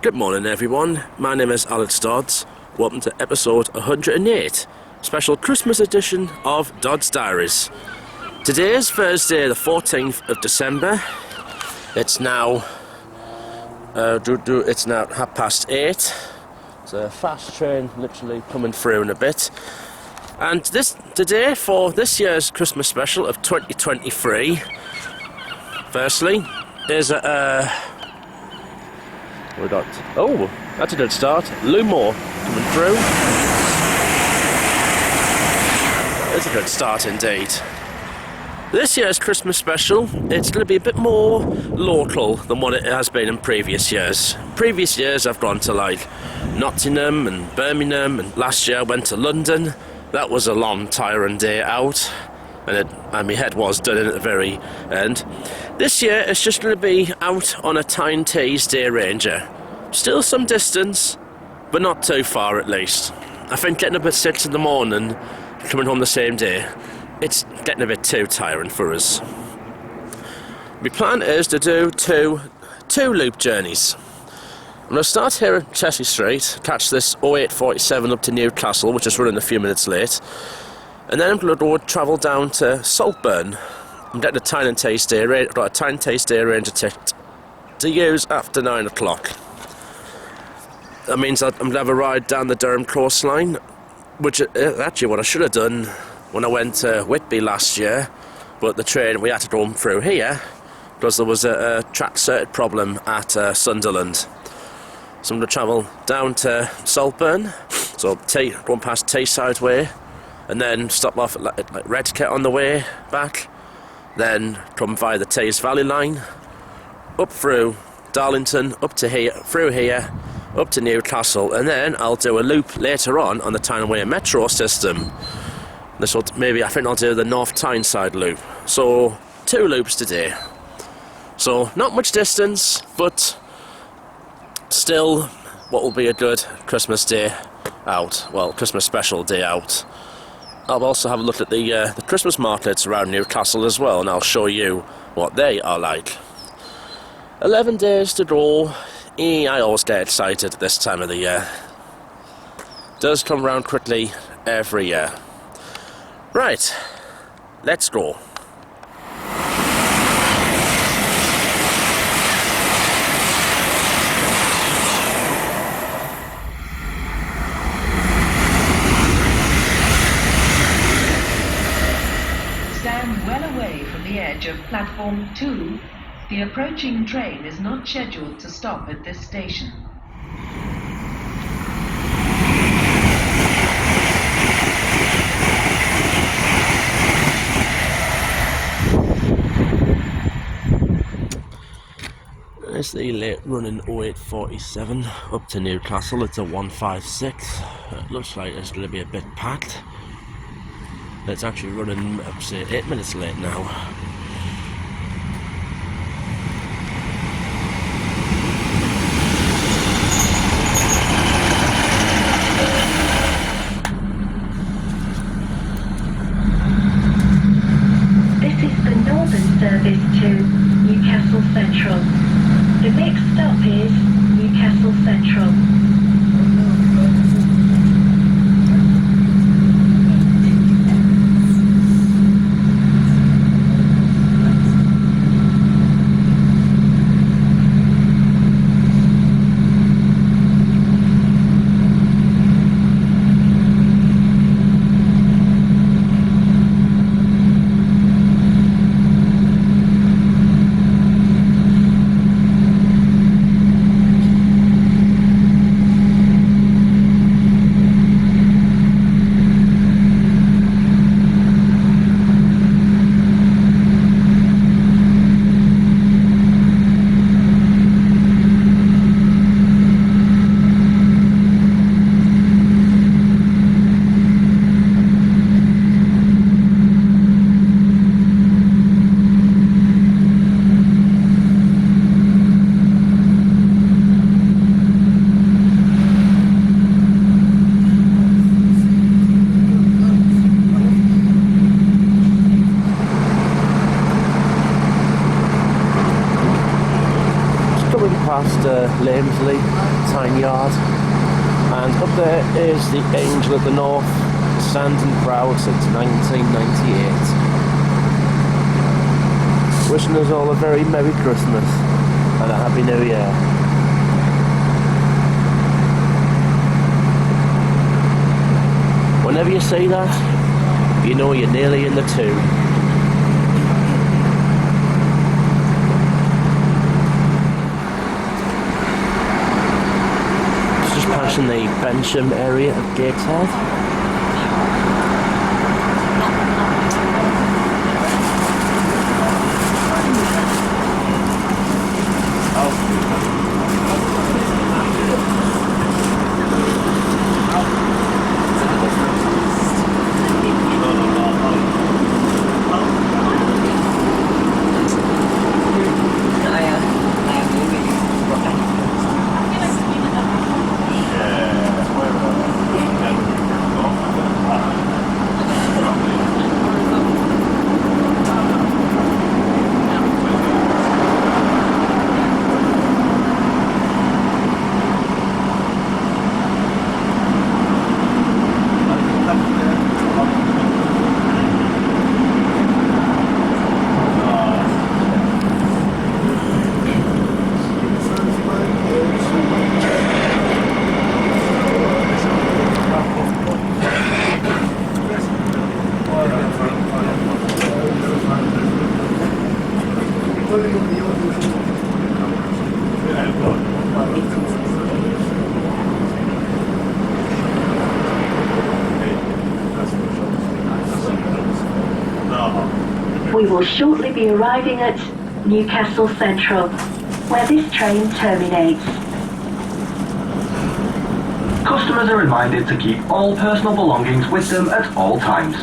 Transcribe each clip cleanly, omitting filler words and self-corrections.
Good morning everyone, my name is Alex Dodds. Welcome to episode 108, special Christmas edition of Dodds Diaries. Today is Thursday the 14th of December. It's now it's now 8:30. It's a fast train literally coming through in a bit. And today for this year's Christmas special of 2023, firstly, there's we got, oh, that's a good start. Lumore coming through. It's a good start indeed. This year's Christmas special, it's going to be a bit more local than what it has been in previous years. Previous years I've gone to like Nottingham and Birmingham, and last year I went to London. That was a long, tiring day out, and my head was done in at the very end. This year it's just going to be out on a Tyne and Tees day ranger. Still some distance, but not too far at least. I think getting up at 6 in the morning, coming home the same day, it's getting a bit too tiring for us. My plan is to do two loop journeys. I'm going to start here at Chelsea Street, catch this 0847 up to Newcastle, which is running a few minutes late, and then I'm going to go travel down to Saltburn. I'm getting a Tyne and Tees day range. I've got a Tyne and Tees day ranger ticket to use after 9 o'clock. That means I'm going to have a ride down the Durham coastline, which is actually what I should have done when I went to Whitley last year, but the train, we had to go through here because there was a track circuit problem at Sunderland. So I'm going to travel down to Saltburn, so going past Seaside way, and then stop off at Redcar on the way back, then come via the Tees Valley line, up through Darlington, up to here, through here, up to Newcastle, and then I'll do a loop later on the Tyne and Tees Metro system. I think I'll do the North Tyneside loop. So 2 loops today. So not much distance, but still what will be a good Christmas day out. Well, Christmas special day out. I'll also have a look at the Christmas markets around Newcastle as well, and I'll show you what they are like. 11 days to go. I always get excited at this time of the year. Does come round quickly every year. Right, let's go. Stand well away from the edge of platform 2. The approaching train is not scheduled to stop at this station. It's the late running 0847 up to Newcastle. It's a 156. It looks like it's going to be a bit packed. It's actually running, say, 8 minutes late now. Service to Newcastle Central. The next stop is Newcastle Central. Tyne Yard. And up there is the Angel of the North, standing proud since 1998. Wishing us all a very Merry Christmas and a Happy New Year. Whenever you see that, you know you're nearly in the tune. Just passing the Bensham area of Gateshead. We will shortly be arriving at Newcastle Central, where this train terminates. Customers are reminded to keep all personal belongings with them at all times.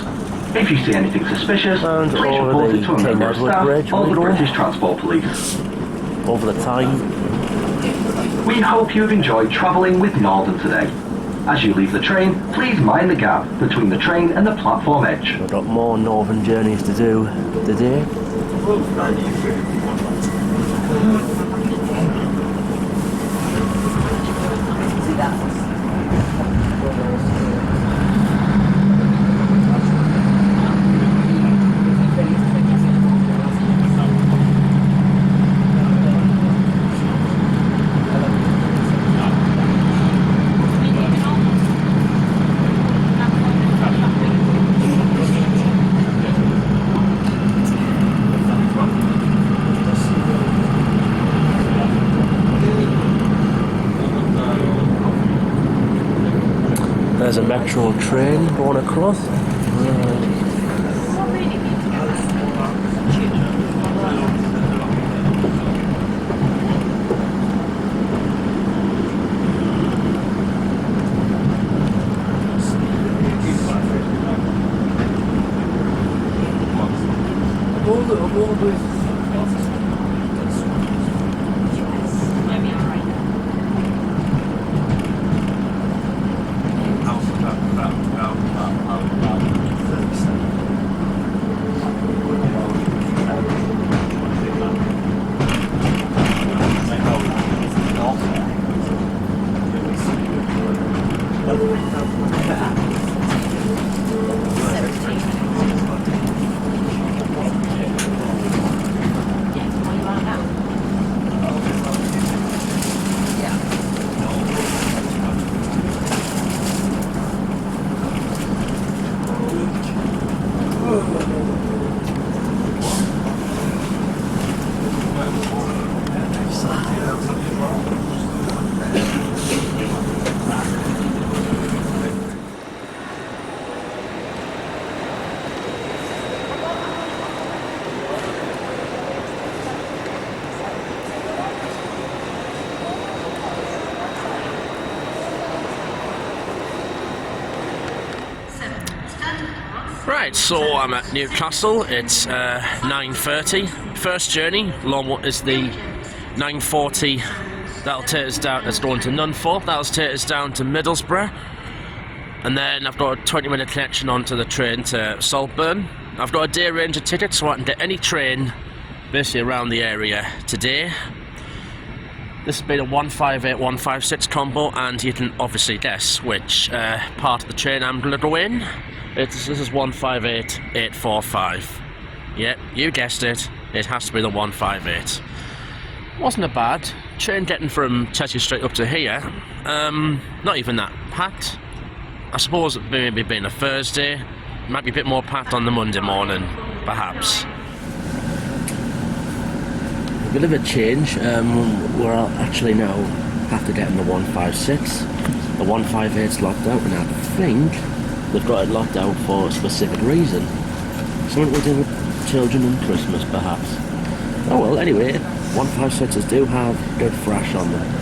If you see anything suspicious, And please over report the it to a member of T&W staff Bridge or the we go. British Transport Police. Over the Tyne. We hope you have enjoyed travelling with Northern today. As you leave the train, please mind the gap between the train and the platform edge. We've got more northern journeys to do today. There's a metro train going across. Right, so I'm at Newcastle. It's 9:30. First journey, long is the 9:40. That'll take us down. It's going to Nunthorpe. That'll take us down to Middlesbrough, and then I've got a 20-minute connection onto the train to Saltburn. I've got a day ranger ticket, so I can get any train basically around the area today. This has been a 158, 156 combo, and you can obviously guess which part of the train I'm going to go in. This is 158, 845. Yep, you guessed it. It has to be the 158. Wasn't a bad train getting from Cheshire Street up to here. Not even that packed. I suppose maybe being a Thursday, might be a bit more packed on the Monday morning, perhaps. A bit of a change. We're actually now have to get in the 156. The 158's locked out, and I think they've got it locked out for a specific reason. Something to do with children and Christmas, perhaps. Oh well, anyway, 156s do have good thrash on them.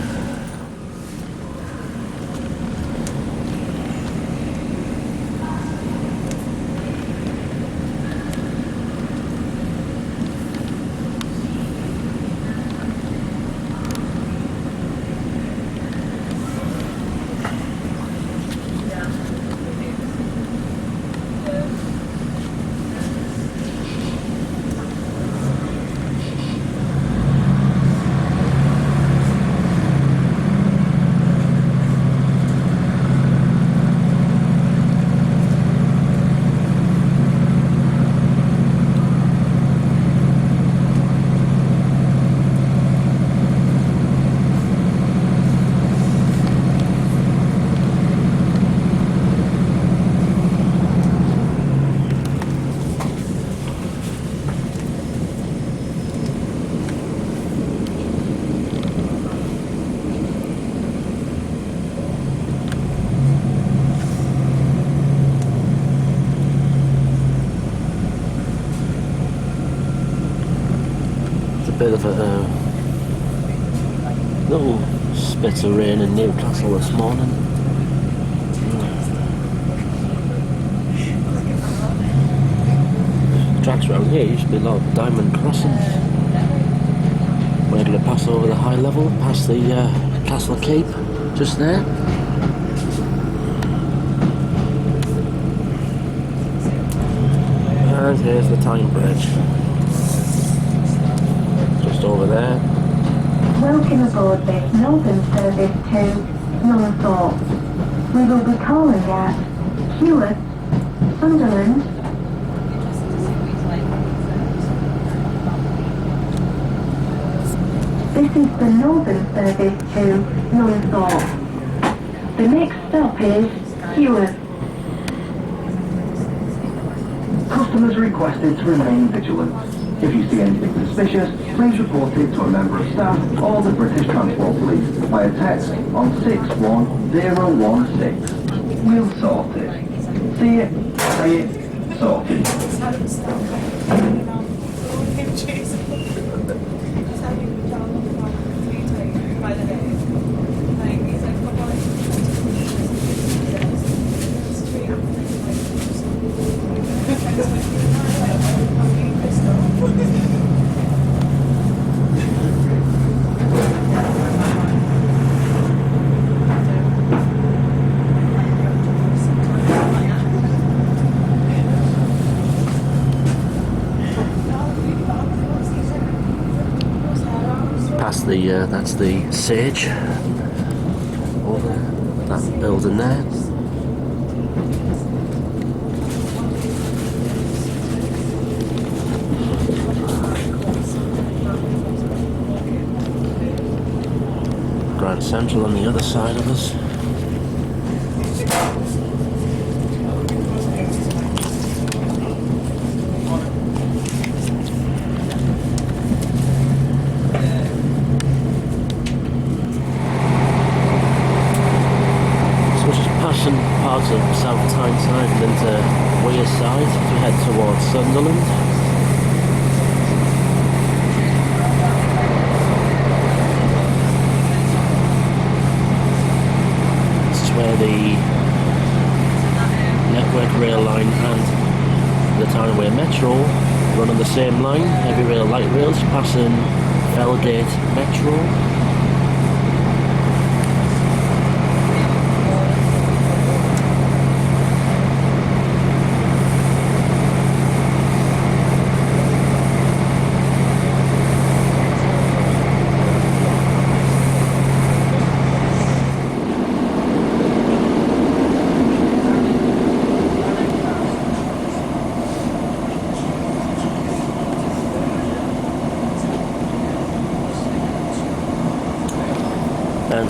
Bit of a little spit of rain in Newcastle this morning. Tracks around here used to be a lot of diamond crossings. We're going to pass over the high level, past the Castle Keep, just there. And here's the Tyne Bridge. Over there. Welcome aboard this northern service to Northorpe. We will be calling at Heworth, Sunderland. This is the northern service to Northorpe. The next stop is Heworth. Customers are requested to remain vigilant. If you see anything suspicious, please report it to a member of staff or the British Transport Police via text on 61016. We'll sort it. See it, say it, sorted. That's the Sage over that building there. Grand Central on the other side of us. Parts of South Tyneside and into Weir side if you head towards Sunderland. This is where the Network Rail Line and the Tyne Metro run on the same line. Heavy rail, light rails passing Felgate Metro.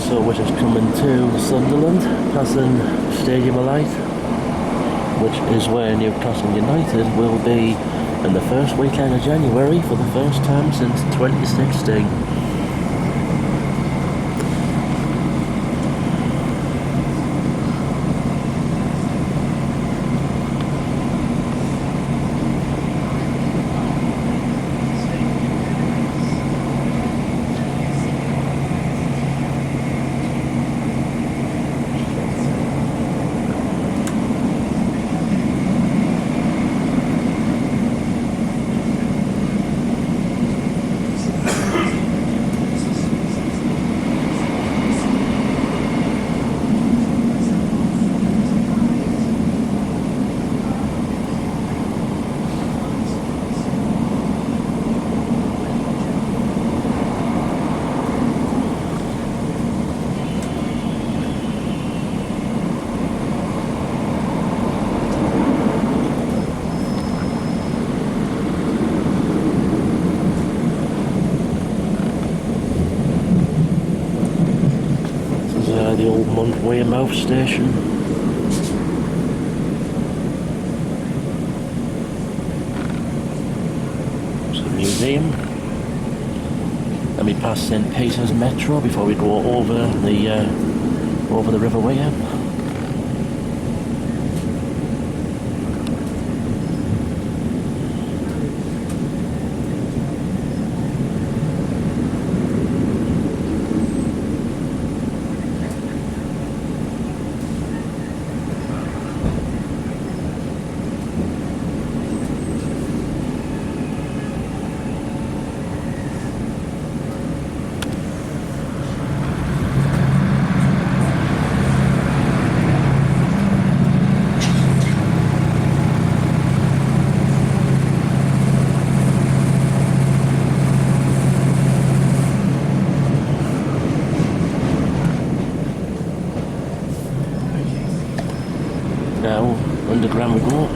So we're just coming to Sunderland, passing Stadium of Light, which is where Newcastle United will be in the first weekend of January for the first time since 2016. The old Weymouth station. It's a museum. Then we pass St. Peter's Metro before we go over the River Wear. Now, underground we go.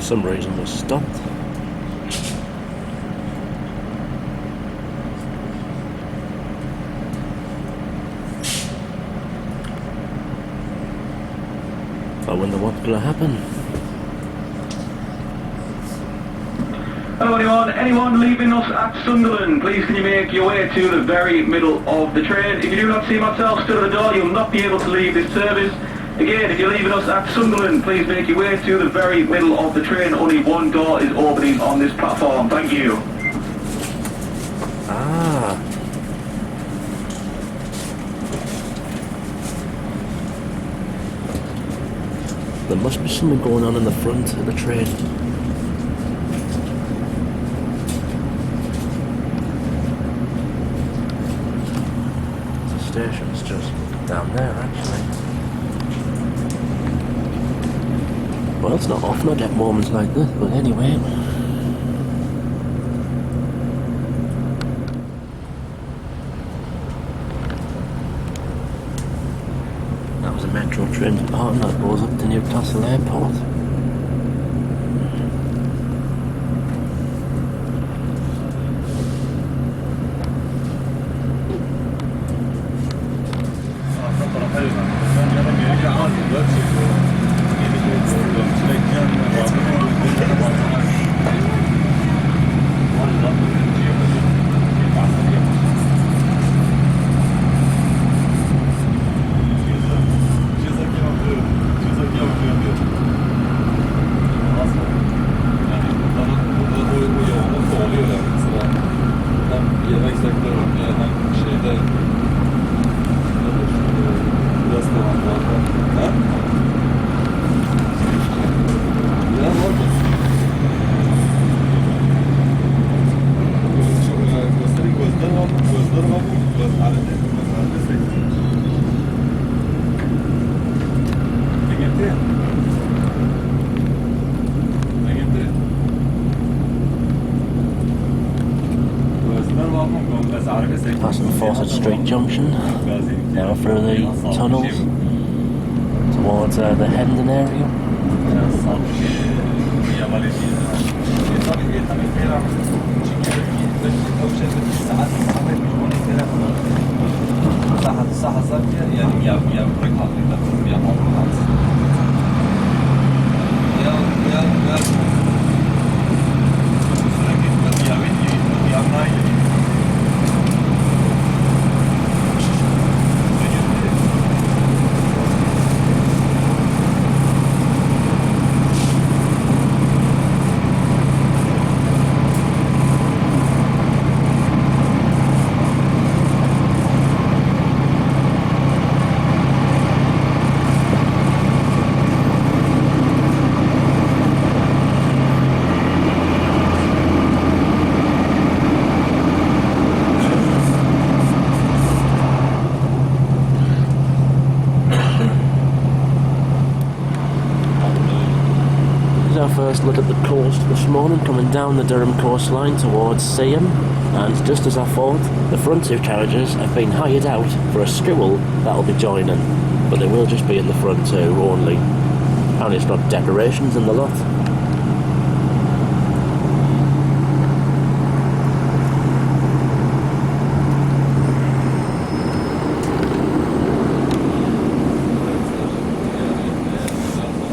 For some reason was stopped. I wonder what's going to happen. Hello anyone leaving us at Sunderland, please can you make your way to the very middle of the train. If you do not see myself stood at the door, you'll not be able to leave this service. Again, if you're leaving us at Sunderland, please make your way to the very middle of the train. Only one door is opening on this platform. Thank you. Ah. There must be something going on in the front of the train. The station's just down there, actually. Well, it's not often I get moments like this, but anyway. That was a Metro train departing that goes up to Newcastle Airport. Passing Fawcett Street Junction, now through the tunnels towards the Hendon area. First look at the coast this morning, coming down the Durham coastline towards Seaham, and just as I thought, the front two carriages have been hired out for a school that'll be joining, but they will just be in the front two only, and it's got decorations in the lot.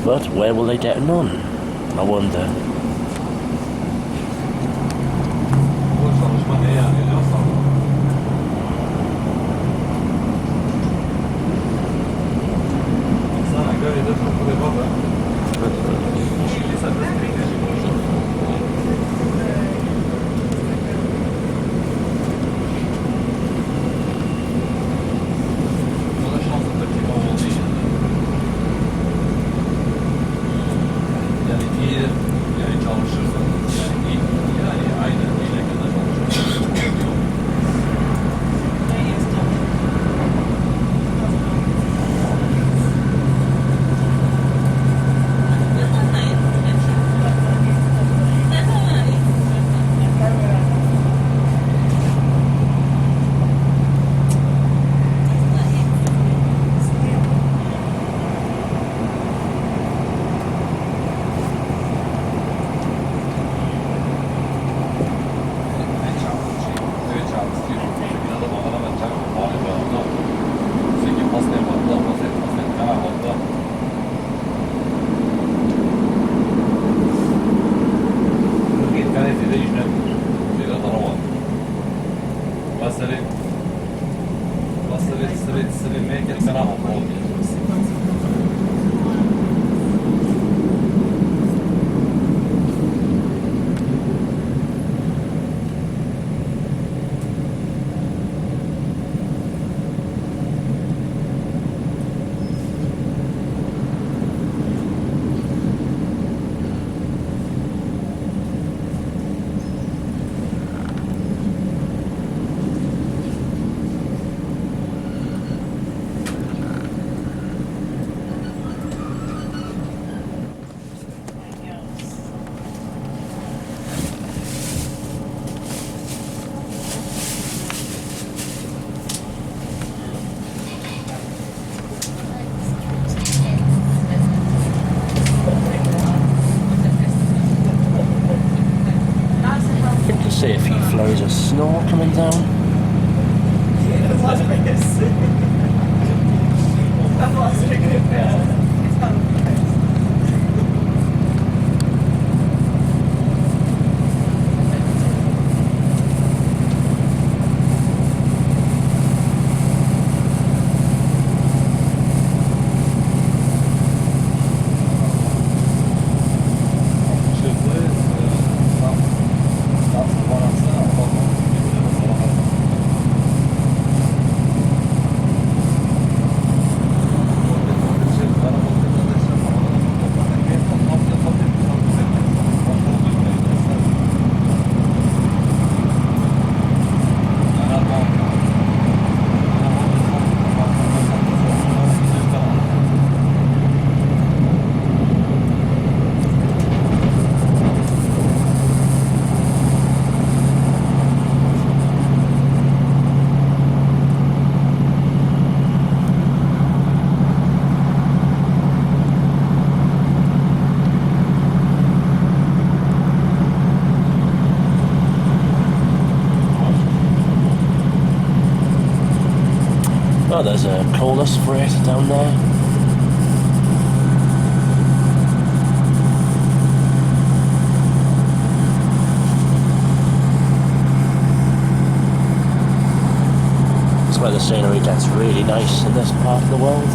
But where will they get on? I wonder. See a few flurries of snow coming down. Oh, there's a coalers freight down there. That's where the scenery gets really nice in this part of the world.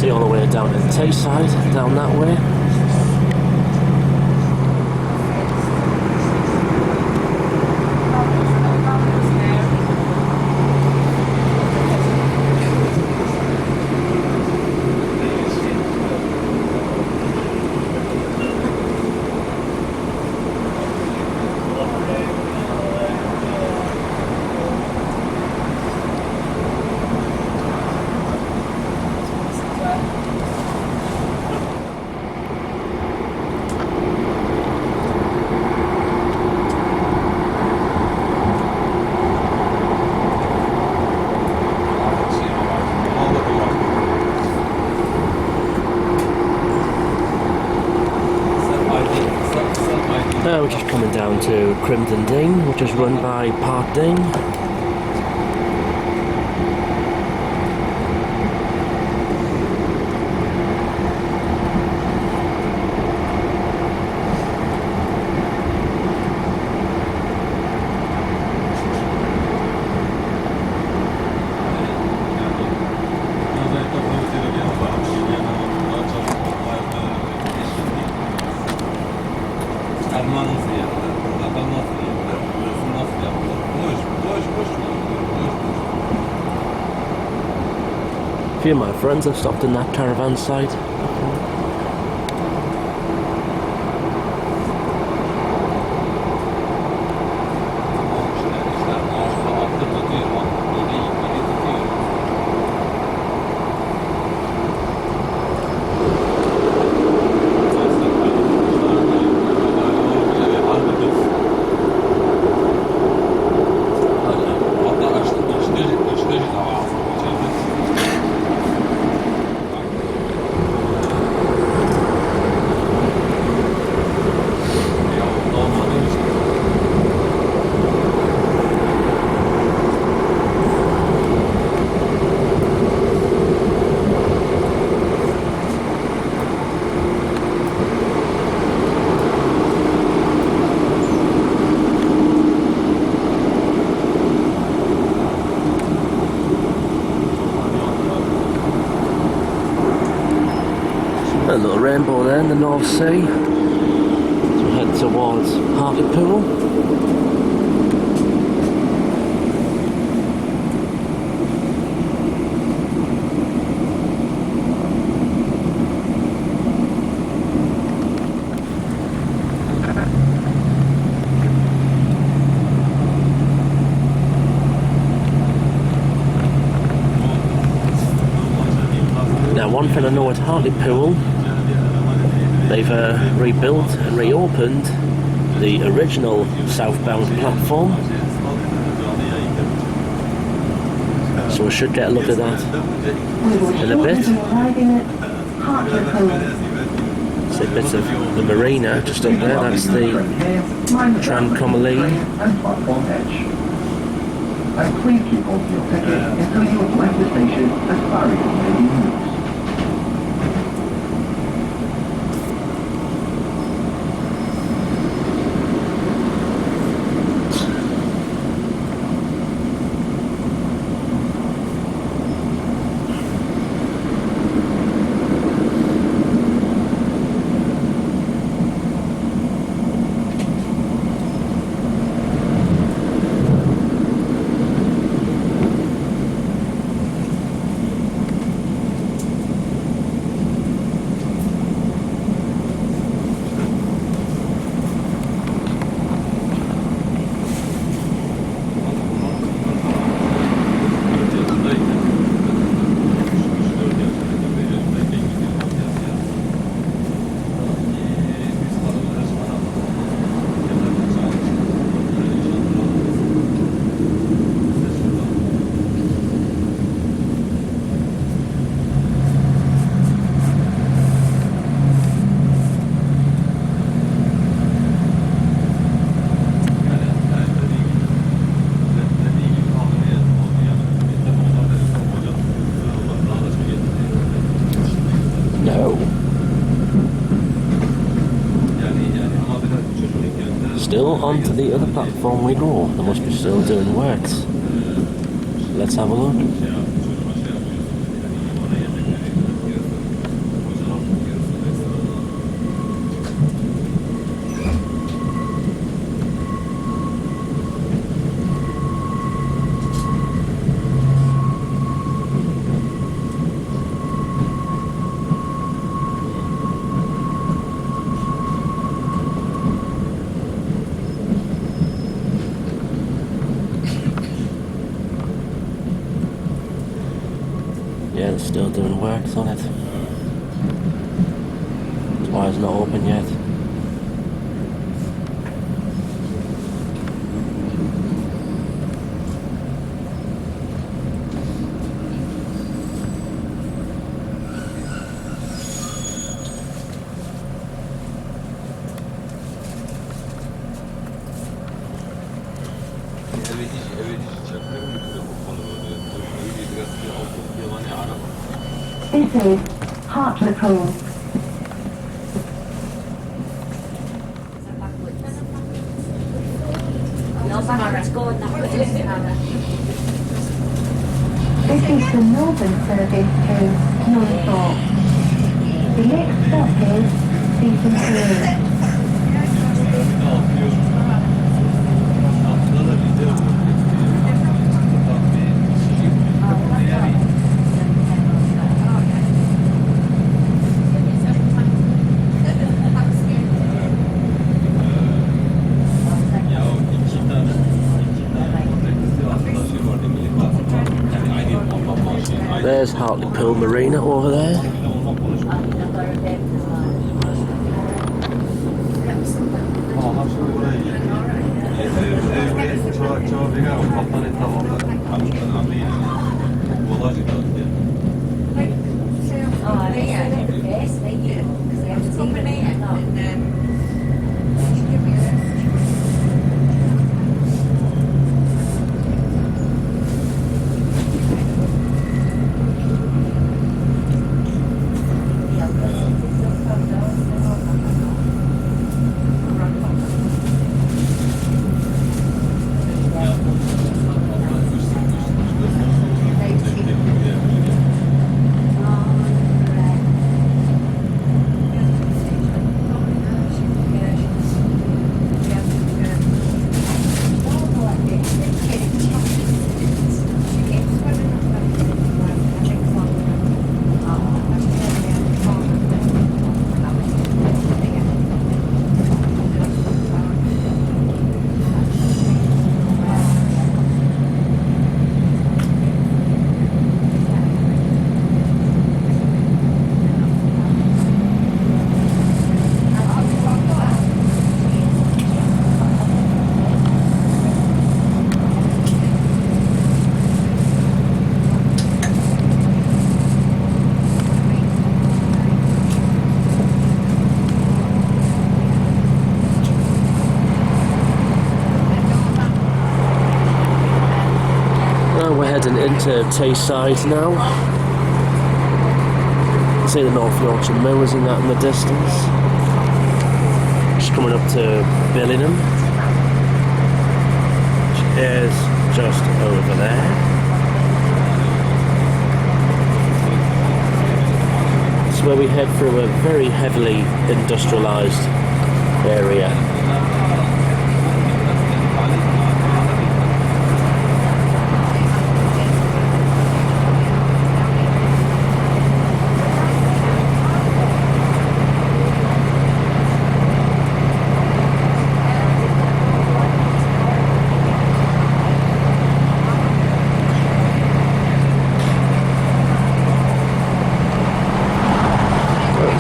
See all the way down to the Teesside, down that way. We're just coming down to Crimton Dean, which is run by Park Dean. A few of my friends have stopped in that caravan site. A little rainbow there in the North Sea. So we head towards Hartlepool. Now, one thing I know at Hartlepool, they've rebuilt and reopened the original southbound platform, so we should get a look at that in a bit. See bits of the marina just up there, that's the Tran-Commerley. And please keep hold of your ticket until you have left the station as far as you may be moved. still onto the other platform we go. They must be still doing works. Let's have a look. Yeah, they're still doing works on it. That's why it's not open yet. This is Hartlepool. This is the northern service to Norfolk. The next stop is Seaside. There's Hartlepool Marina over there. We're heading into Teesside now. See the North Yorkshire Moors and that in the distance. Just coming up to Billingham, which is just over there. It's where we head through a very heavily industrialised area.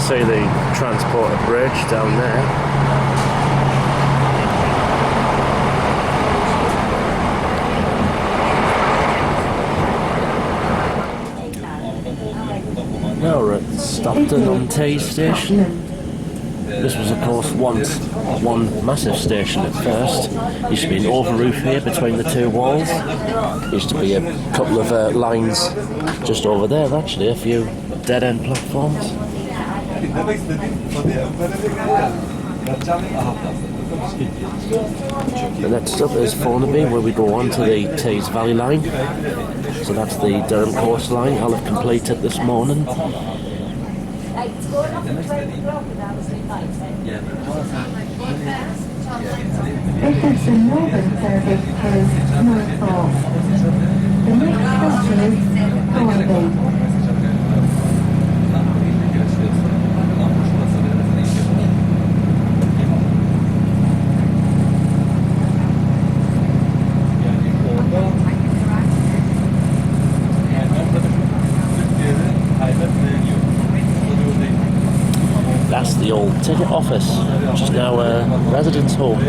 See the transporter bridge down there. Now we're at Saltburn station. This was of course once one massive station at first. Used to be an over-roof here between the two walls. Used to be a couple of lines just over there, actually, a few dead-end platforms. The next up is Thornaby, where we go on to the Tees Valley line. So that's the Durham coastline. I'll have completed this morning. This is the northern service to Norfolk. The next station is Thornaby. That's the old ticket office, which is now a residence home.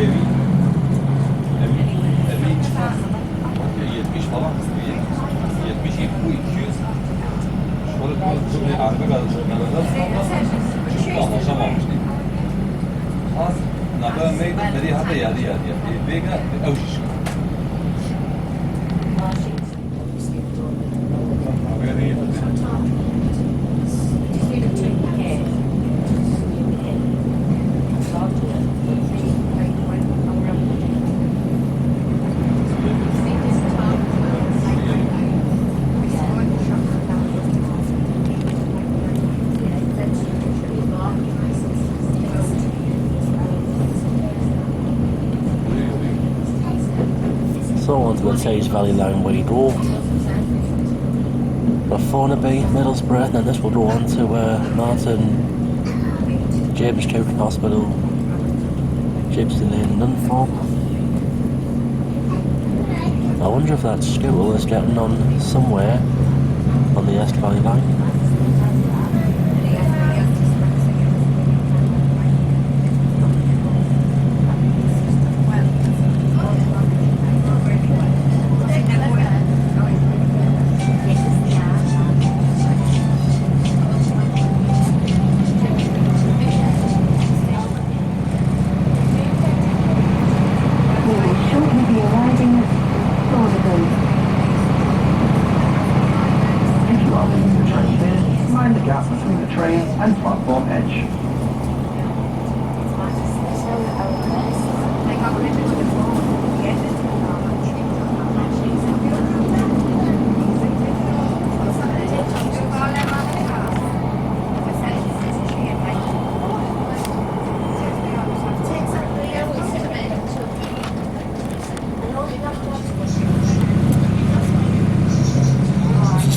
So onto the Tees Valley line we go. Got Thornaby, Middlesbrough, and then this will go on to Martin, James Children's Hospital, Gypsy Lane, Nunthorpe. I wonder if that school is getting on somewhere on the East Valley line.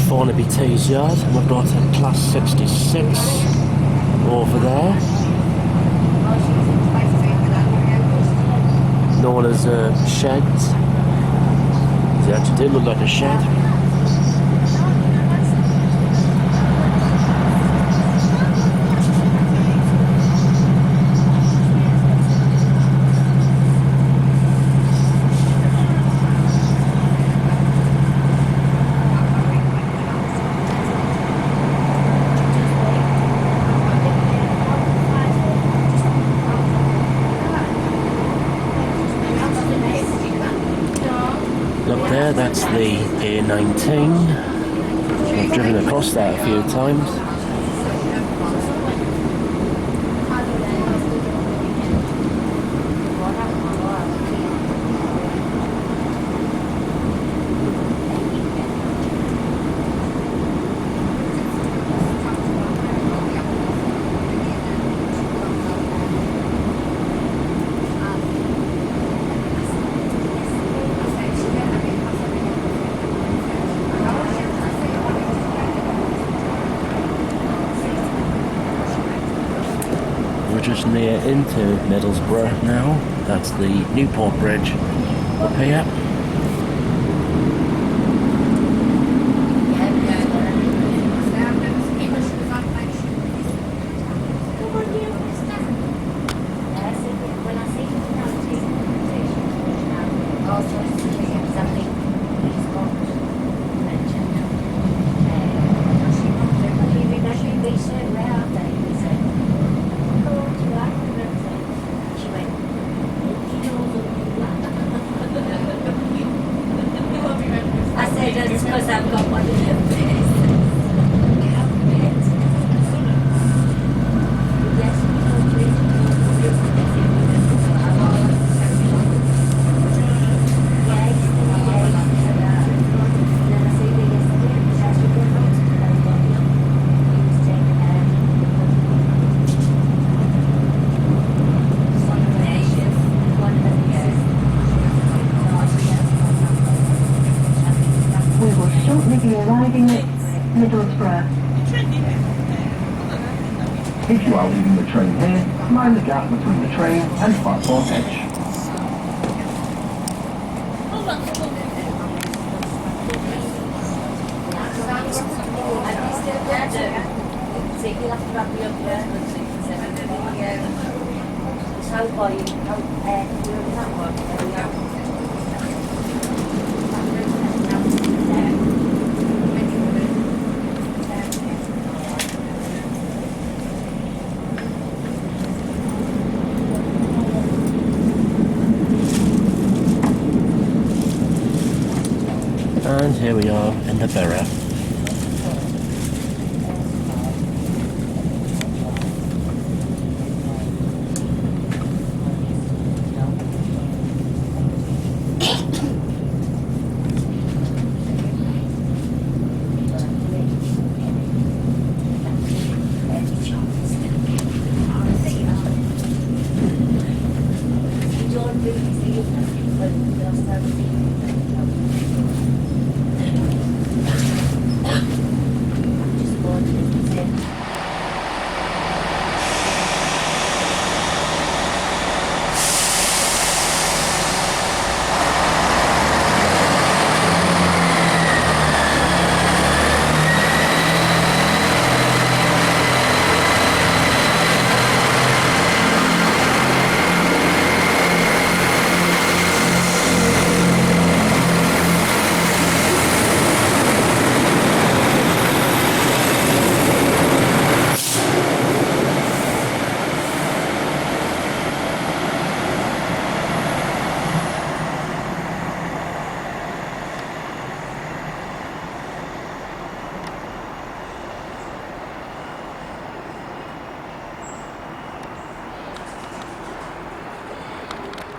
Thornaby Tees Yard, and we've got a Class 66 over there, known as sheds. It actually did look like a shed. That's the A19. I've driven across that a few times. Just near into Middlesbrough now. That's the Newport Bridge up here. shortly be arriving at Middlesbrough. If you are leaving the train here, mind the gap between the train and platform edge. And here we are in the borough.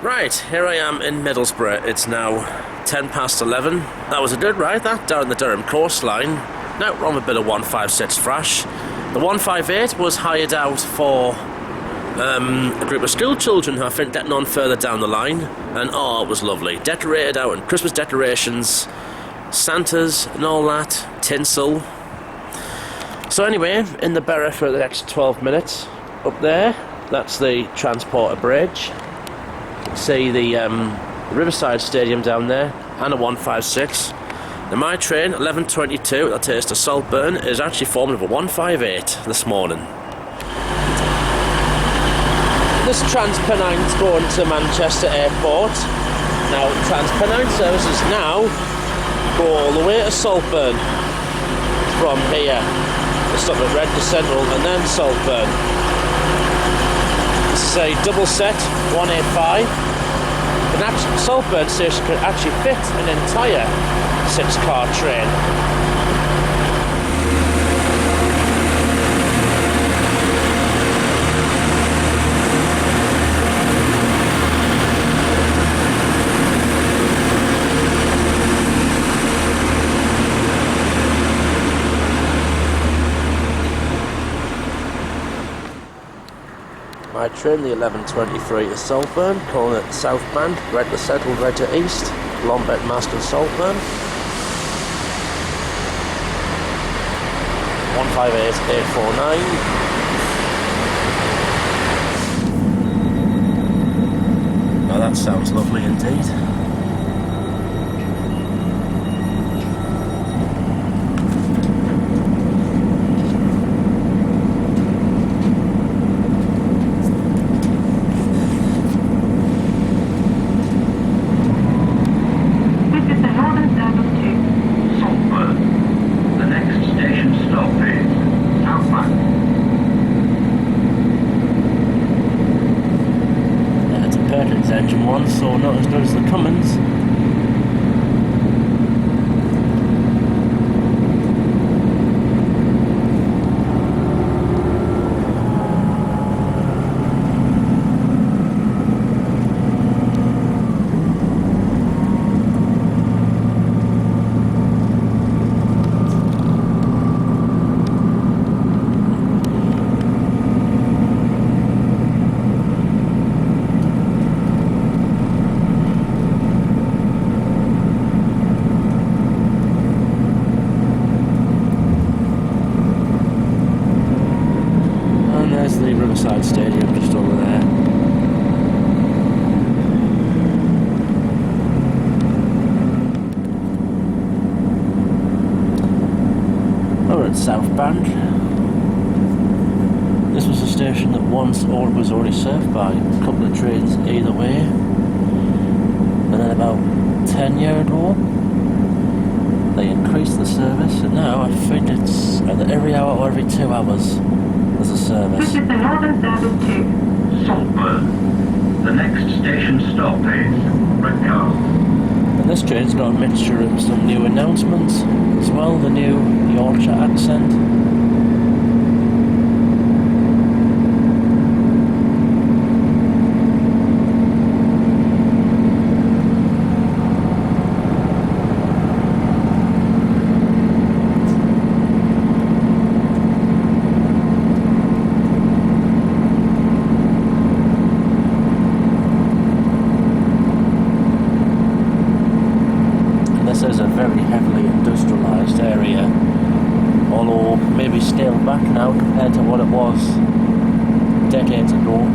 Right, here I am in Middlesbrough. It's now 10 past 11. That was a good ride, that, down the Durham coastline. Now we're on a bit of 156 thrash. The 158 was hired out for a group of school children who I think getting on further down the line. And oh, it was lovely. Decorated out in Christmas decorations, Santas and all that, tinsel. So anyway, in the borough for the next 12 minutes. Up there, that's the Transporter Bridge. See the Riverside Stadium down there, and a 156. Now my train, 11:22, that takes to Saltburn, is actually formed of a 158 this morning. This Transpennine going to Manchester Airport. Now Transpennine services now go all the way to Saltburn from here. They stop at Redcar Central and then Saltburn. This is a double set 185. And Saltburn station can actually fit an entire 6-car train. My train, the 11:23 to Saltburn, calling it southbound, Redcar Central, Redcar East, Lombeck, Maston, Saltburn. 158849. Now that sounds lovely indeed. Engine 1, so not as good as the Cummins. southbound. This was a station that once was already served by a couple of trains either way. And then about 10 years ago, they increased the service, and now I think it's either every hour or every 2 hours there's a service. This is the Northern Service to Saltburn. The next station stop is Redcar. And this train's got a mixture of some new announcements as well, the new Yorkshire accent. This is a very heavily industrialised area, although maybe scaled back now compared to what it was decades ago.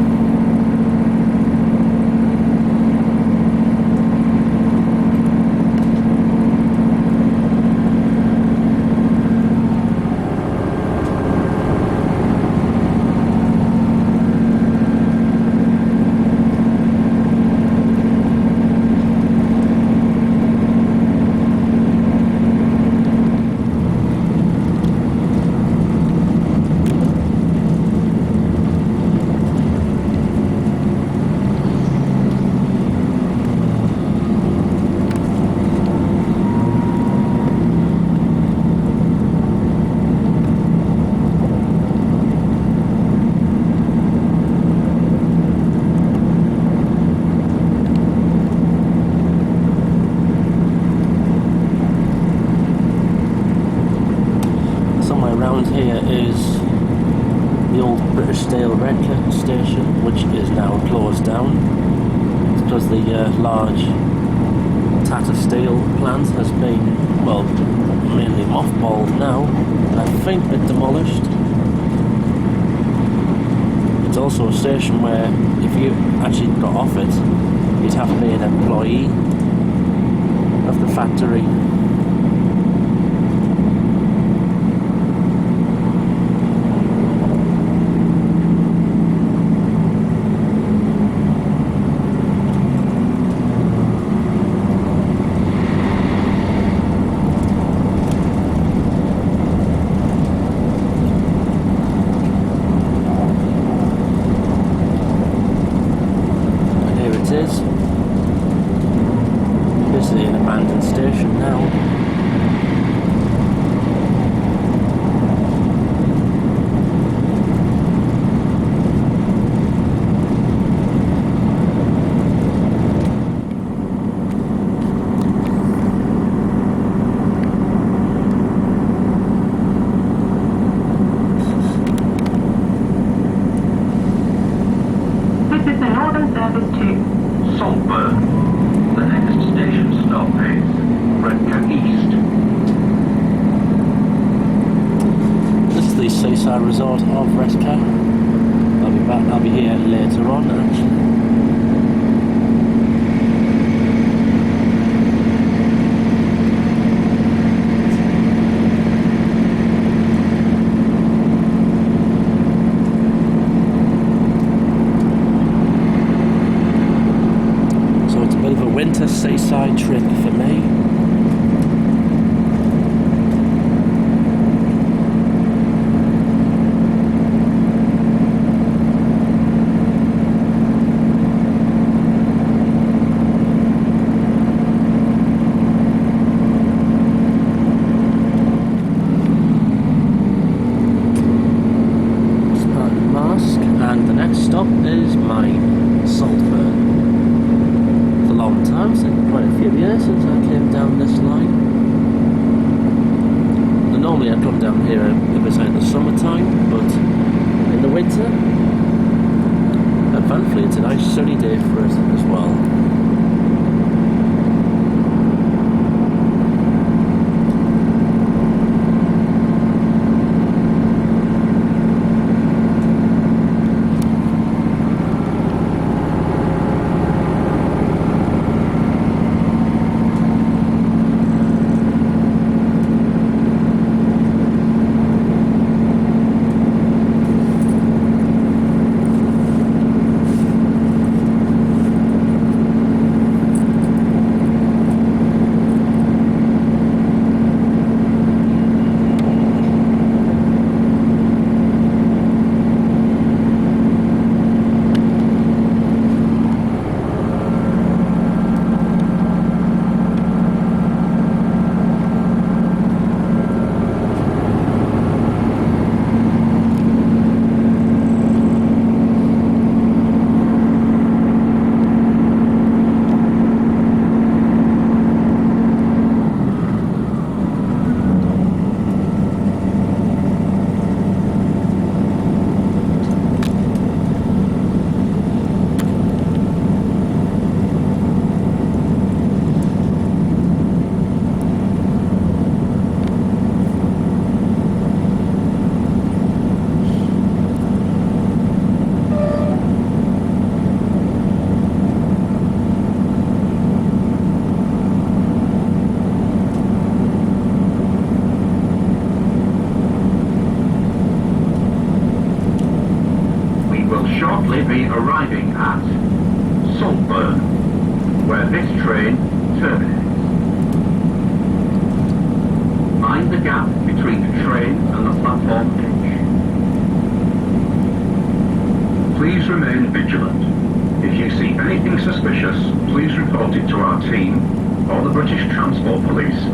Here is the old British steel Redcar station, which is now closed down. It's because the large Tata Steel plant has been, well, mainly mothballed now, and I think been demolished. It's also a station where if you actually got off it, you'd have to be an employee of the factory. Basically an abandoned station now. This is the Northern Service to Saltburn. The next station stop is Redcar East. This is the seaside resort of Redcar. I'll be here later on actually. Winter seaside trip for me. Spartan Mask, and the next stop is my Saltburn. Long time, so quite a few years since I came down this line. And normally I come down here if it's in the summertime, but in the winter, and thankfully it's a nice sunny day for it as well. be arriving at Saltburn, where this train terminates. Mind the gap between the train and the platform edge. Please remain vigilant. If you see anything suspicious, please report it to our team or the British Transport Police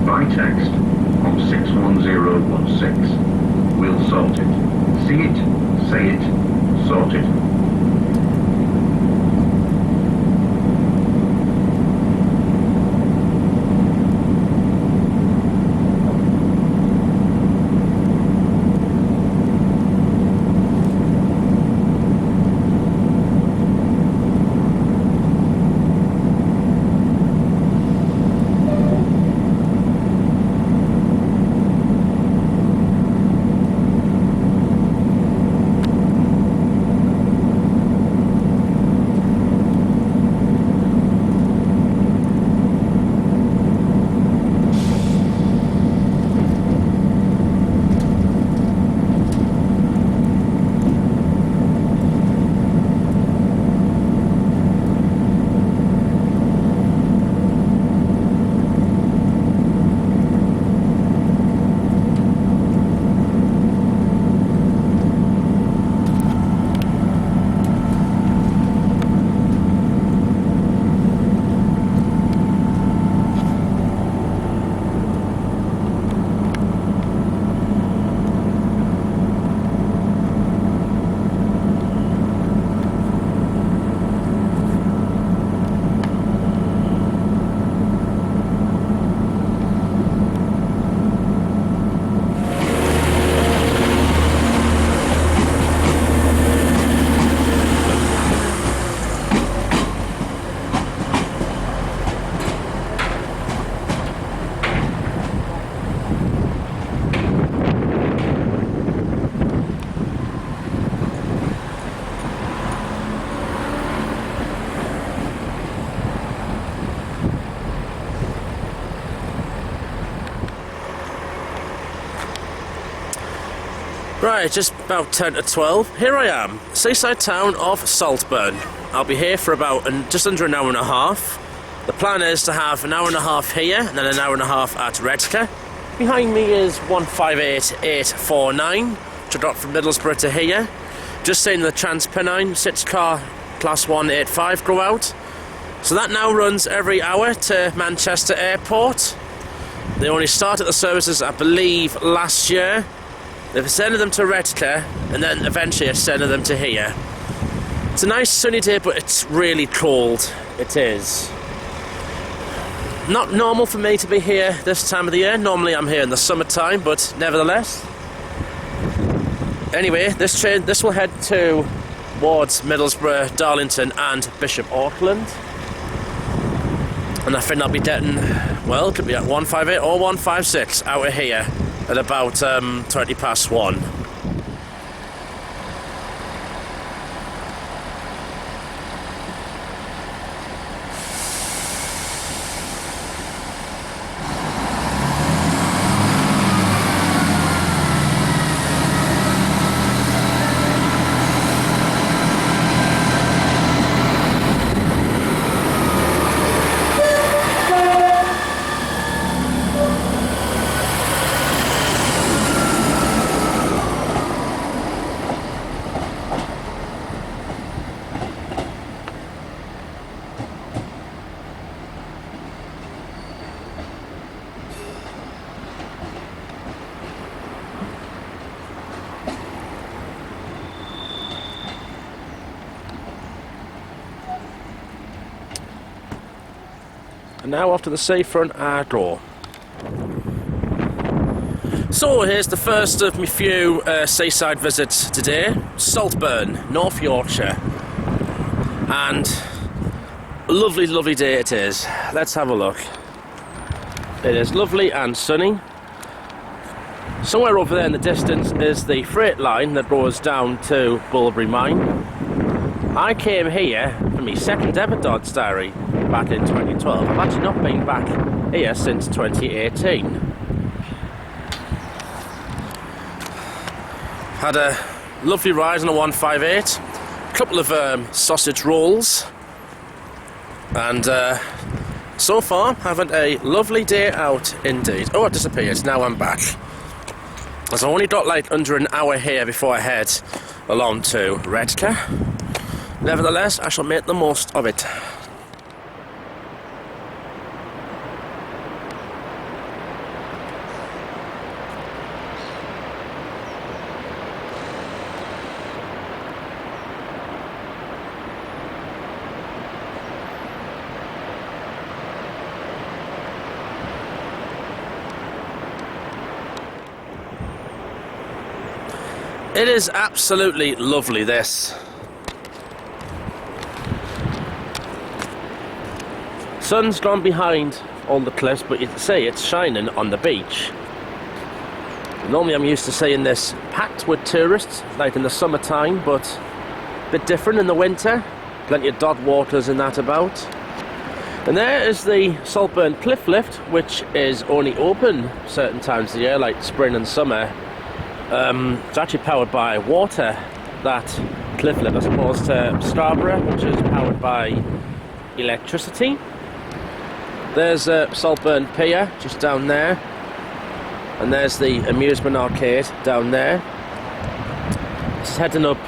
by text on 61016. We'll sort it. See it, say it, sort it. Right, just about 10 to 12. Here I am, seaside town of Saltburn. I'll be here for about just under an hour and a half. The plan is to have an hour and a half here and then an hour and a half at Redcar. Behind me is 158849, which I got from Middlesbrough to here. Just seeing the Transpennine 6-car Class 185 go out. So that now runs every hour to Manchester Airport. They only started the services, I believe, last year. They've extended them to Redcar and then eventually extended them to here. It's a nice sunny day, but it's really cold. It is. Not normal for me to be here this time of the year. Normally I'm here in the summertime, but nevertheless. Anyway, this train, this will head towards Middlesbrough, Darlington and Bishop Auckland. And I think I'll be getting, well, it could be at 158 or 156 out of here at about 20 past 1. And now off to the seafront I go. So here's the first of my few seaside visits today. Saltburn, North Yorkshire. And a lovely, lovely day it is. Let's have a look. It is lovely and sunny. Somewhere over there in the distance is the freight line that goes down to Bulbury Mine. I came here for my second ever Dodds diary back in 2012. I've actually not been back here since 2018. Had a lovely ride on a 158. couple of sausage rolls, and so far having a lovely day out indeed. Oh, I disappeared. Now I'm back. As I only got like under an hour here before I head along to Redcar. Nevertheless, I shall make the most of it. It is absolutely lovely, this. Sun's gone behind all the cliffs, but you can see it's shining on the beach. Normally I'm used to seeing this packed with tourists, like in the summertime, but a bit different in the winter. Plenty of dog walkers and that about. And there is the Saltburn cliff lift, which is only open certain times of the year, like spring and summer. It's actually powered by water, that cliff lift, as opposed to Scarborough, which is powered by electricity. There's Saltburn Pier, just down there. And there's the amusement arcade down there. It's heading up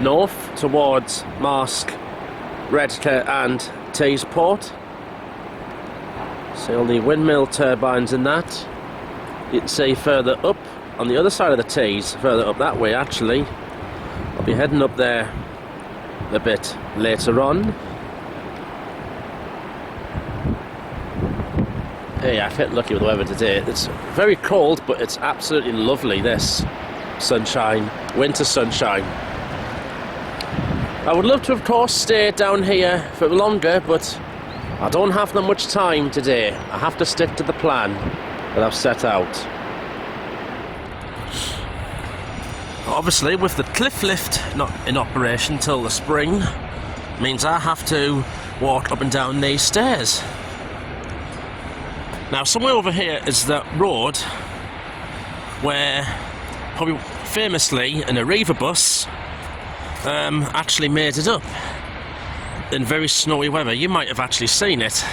north towards Marske, Redcar and Teesport. See all the windmill turbines and that. You can see further up on the other side of the Tees, further up that way actually. I'll be heading up there a bit later on. Hey, I've hit lucky with the weather today. It's very cold, but it's absolutely lovely, this sunshine, winter sunshine. I would love to, of course, stay down here for longer, but I don't have that much time today. I have to stick to the plan that I've set out. Obviously, with the cliff lift not in operation till the spring, means I have to walk up and down these stairs. Now, somewhere over here is that road where, probably famously, an Arriva bus actually made it up in very snowy weather. You might have actually seen it.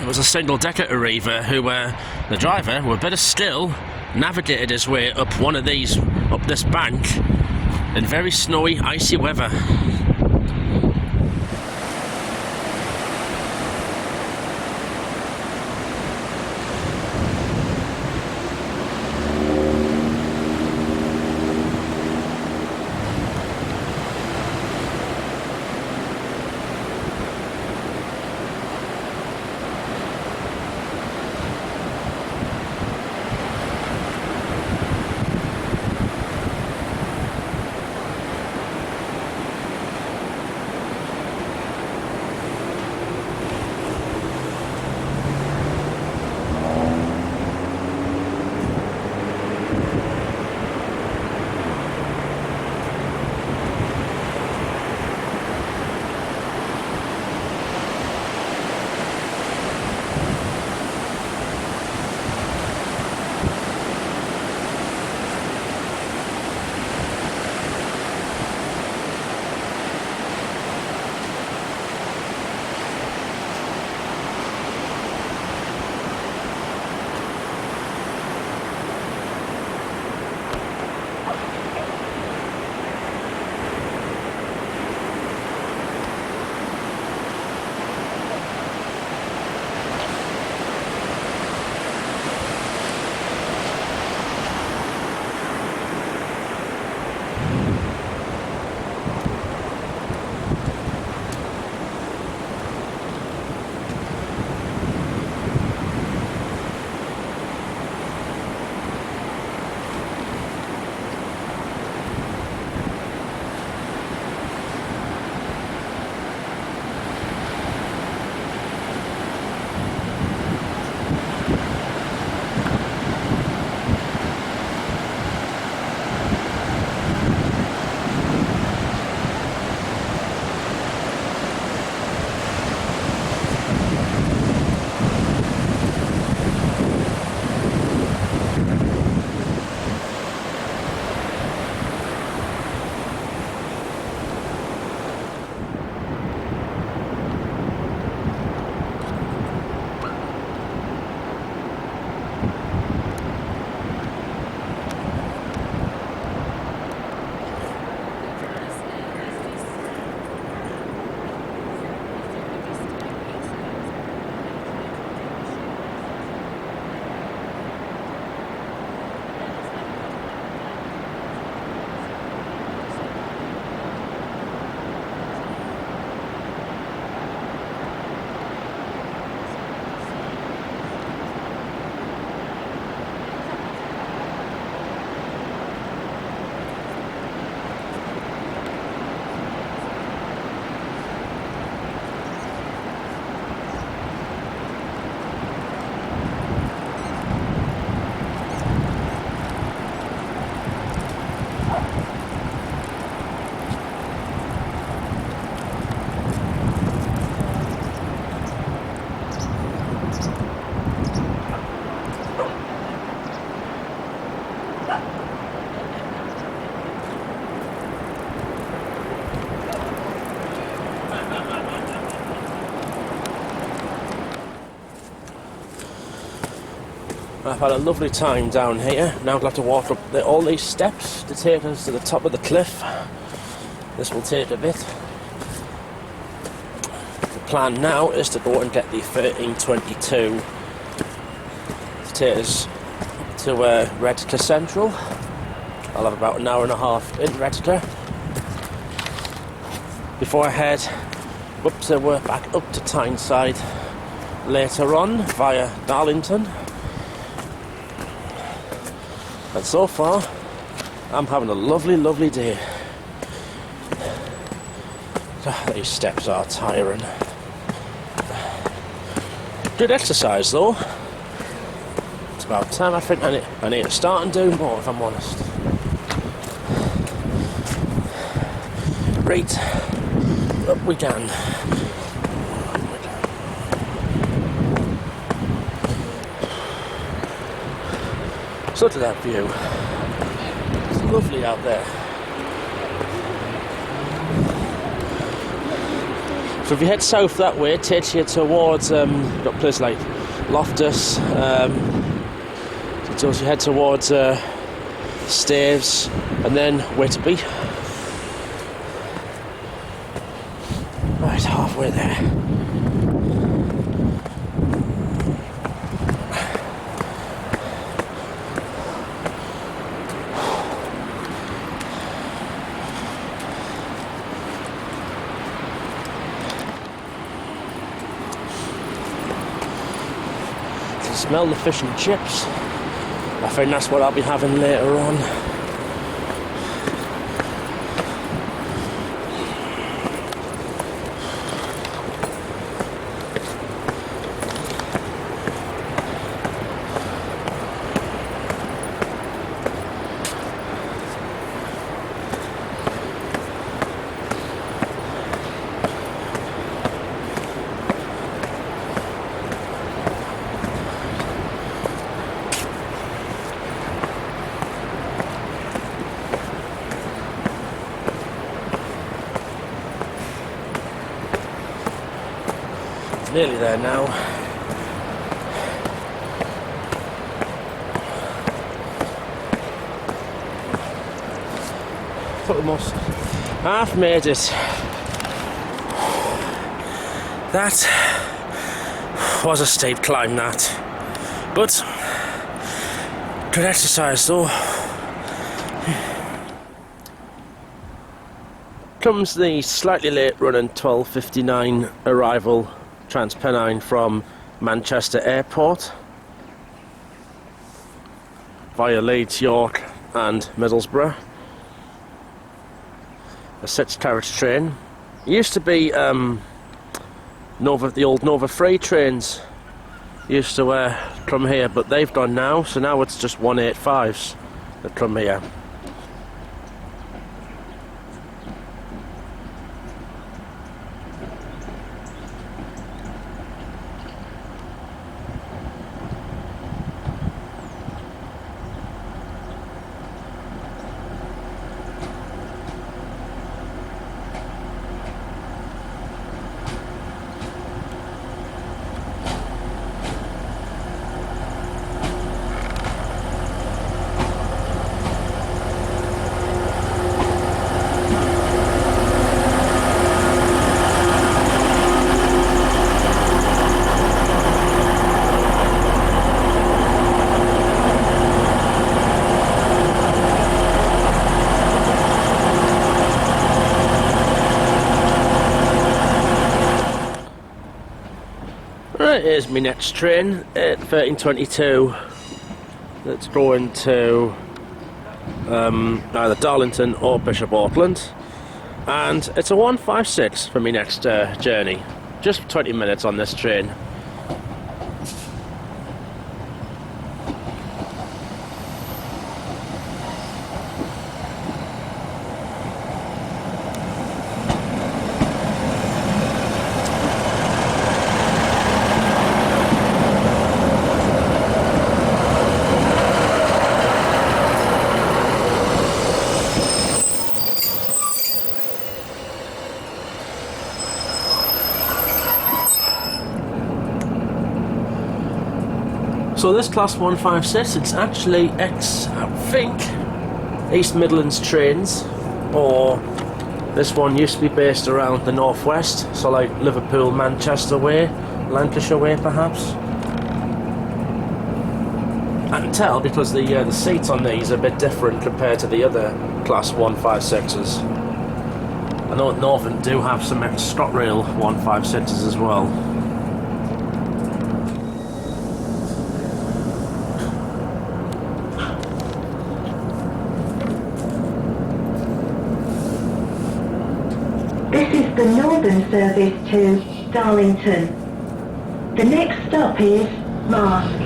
It was a single-decker Arriva who, the driver, with a bit of skill, navigated his way up one of these, up this bank, in very snowy, icy weather. I've had a lovely time down here. Now I've got to walk up all these steps to take us to the top of the cliff. This will take a bit. The plan now is to go and get the 1322 to take us to Redcar Central. I'll have about an hour and a half in Redcar before I head back up to Tyneside later on via Darlington. And so far, I'm having a lovely, lovely day. These steps are tiring. Good exercise though. It's about time I think I need to start and do more, if I'm honest. Right, up we can. So look at that view. It's lovely out there. So if you head south that way, it takes you towards you've got places like Loftus. So you head towards Staves and then Whitley. Right, halfway there. Smell the fish and chips. I think that's what I'll be having later on. Nearly there now. Almost half made it. That was a steep climb, that. But good exercise though. Comes the slightly late running 12:59 arrival Transpennine from Manchester Airport via Leeds, York and Middlesbrough. A 6-carriage train. It used to be the old Nova Freight trains used to come here, but they've gone now, so now it's just 185s that come here. Right, here's my next train at 1322 that's going to either Darlington or Bishop Auckland, and it's a 156 for my next journey. Just 20 minutes on this train. So this Class 156, it's actually I think, East Midlands trains, or this one used to be based around the northwest, so like Liverpool, Manchester way, Lancashire way perhaps. I can tell because the seats on these are a bit different compared to the other Class 156s. I know Northern do have some ScotRail 156s as well. This is the Northern service to Darlington. The next stop is Marsk.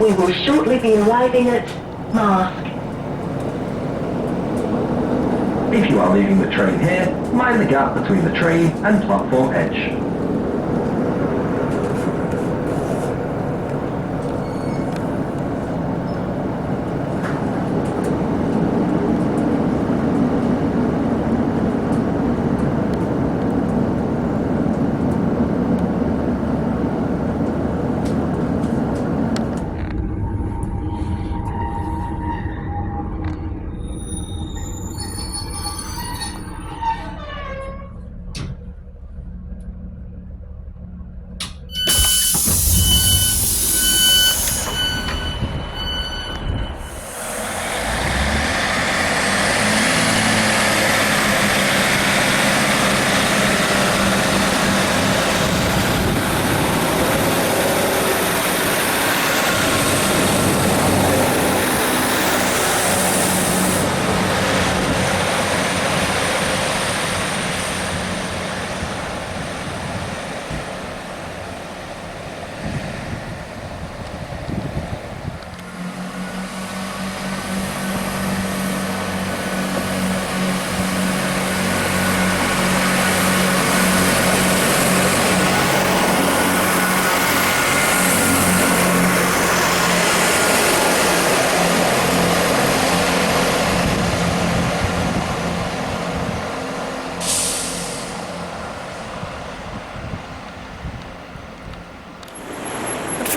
We will shortly be arriving at Marsk. If you are leaving the train here, mind the gap between the train and platform edge.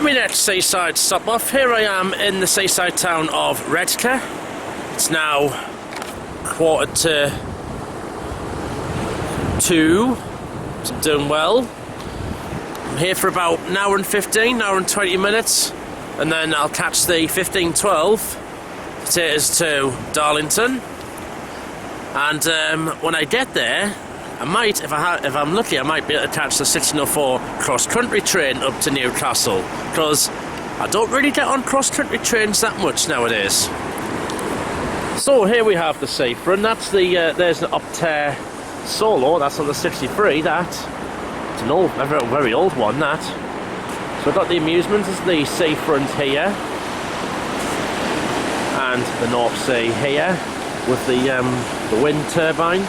my next seaside stop off, here I am in the seaside town of Redcar. It's now 1:45, so I'm doing well. I'm here for about an hour and 15, an hour and 20 minutes, and then I'll catch the 15:12 potatoes to Darlington. And when I get there, I might, if I'm lucky, I might be able to catch the 16:04 cross-country train up to Newcastle, because I don't really get on cross-country trains that much nowadays. So here we have the Seafront. That's the there's the Optare Solo. That's on the 63. It's an old, a very old one. That. So I've got the amusements. There's the Seafront here, and the North Sea here with the wind turbines.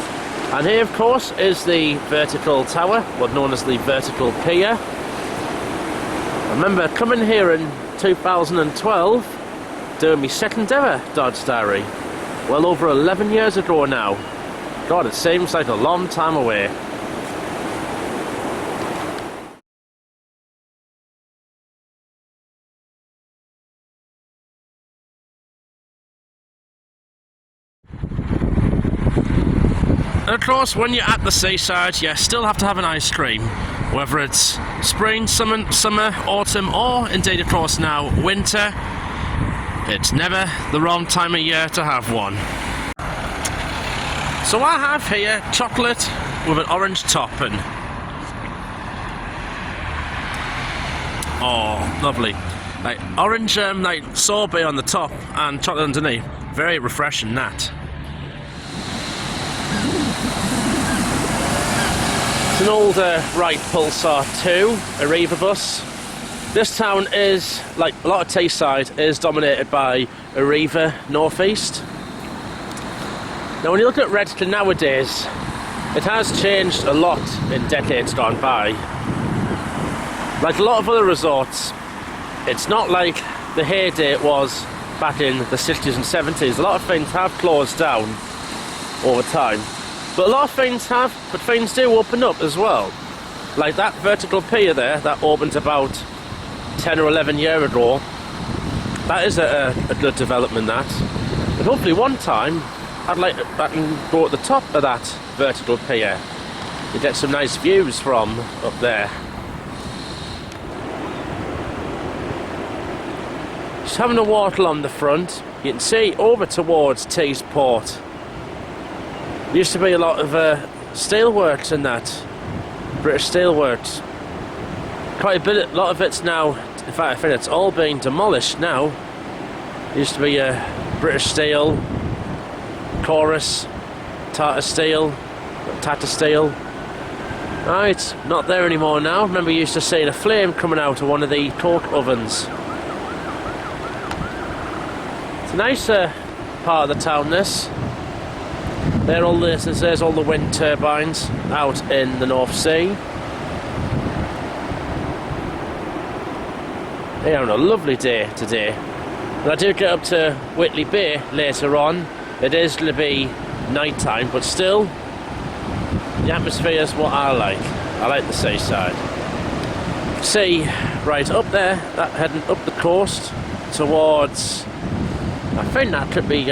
And here, of course, is the vertical tower, what's known as the vertical pier. I remember coming here in 2012, doing my second ever Dodds Diary. Well over 11 years ago now. God, it seems like a long time away. And of course, when you're at the seaside, you still have to have an ice cream. Whether it's spring, summer, autumn, or indeed, of course, now winter, it's never the wrong time of year to have one. So I have here chocolate with an orange top, and oh, lovely. Like orange, like sorbet on the top and chocolate underneath. Very refreshing, that. It's an old Wright Pulsar 2 Arriva bus. This town is, like a lot of Teesside, is dominated by Arriva Northeast. Now when you look at Redcar nowadays, it has changed a lot in decades gone by. Like a lot of other resorts, it's not like the heyday it was back in the 60s and 70s. A lot of things have closed down over time. But a lot of things have, but things do open up as well. Like that vertical pier there, that opened about 10 or 11 years ago. That is a good development, that. But hopefully one time, I can go at the top of that vertical pier. You get some nice views from up there. Just having a walk along the front, you can see over towards Tees Port. There used to be a lot of steelworks in that, British steelworks. Quite a bit, a lot of it's now, in fact I think it's all been demolished now. There used to be British Steel, Chorus, Tata Steel. Right, not there anymore now. Remember you used to see a flame coming out of one of the coke ovens. It's a nice part of the town, this. There's all the wind turbines out in the North Sea. They're on a lovely day today. When I do get up to Whitley Bay later on, it is going to be night time, but still, the atmosphere is what I like. I like the seaside. See, right up there, that heading up the coast towards, I think that could be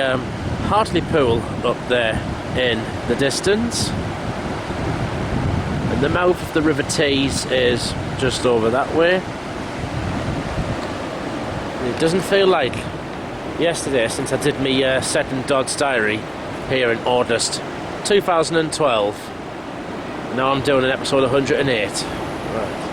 Hartlepool up there in the distance, and the mouth of the River Tees is just over that way. And it doesn't feel like yesterday since I did my second Dodds Diary here in August 2012. Now I'm doing an episode 108. Right.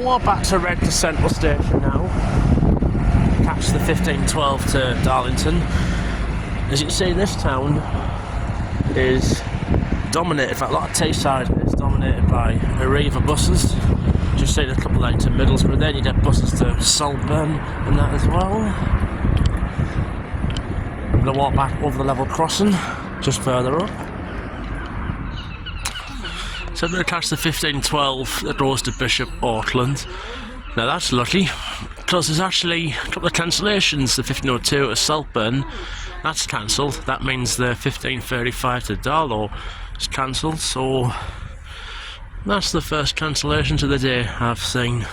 walk back to Redcar Central Station now. Catch the 1512 to Darlington. As you can see, this town is dominated, in fact a lot of Teesside is dominated by Arriva buses. Just seen a couple like to Middlesbrough, then you get buses to Saltburn and that as well. I'm going to walk back over the level crossing, just further up. So I'm going to catch the 1512 that goes to Bishop Auckland. Now that's lucky, because there's actually a couple of cancellations. The 1502 to Saltburn, that's cancelled. That means the 1535 to Darlow is cancelled, so that's the first cancellations of the day I've seen.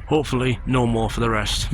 Hopefully no more for the rest.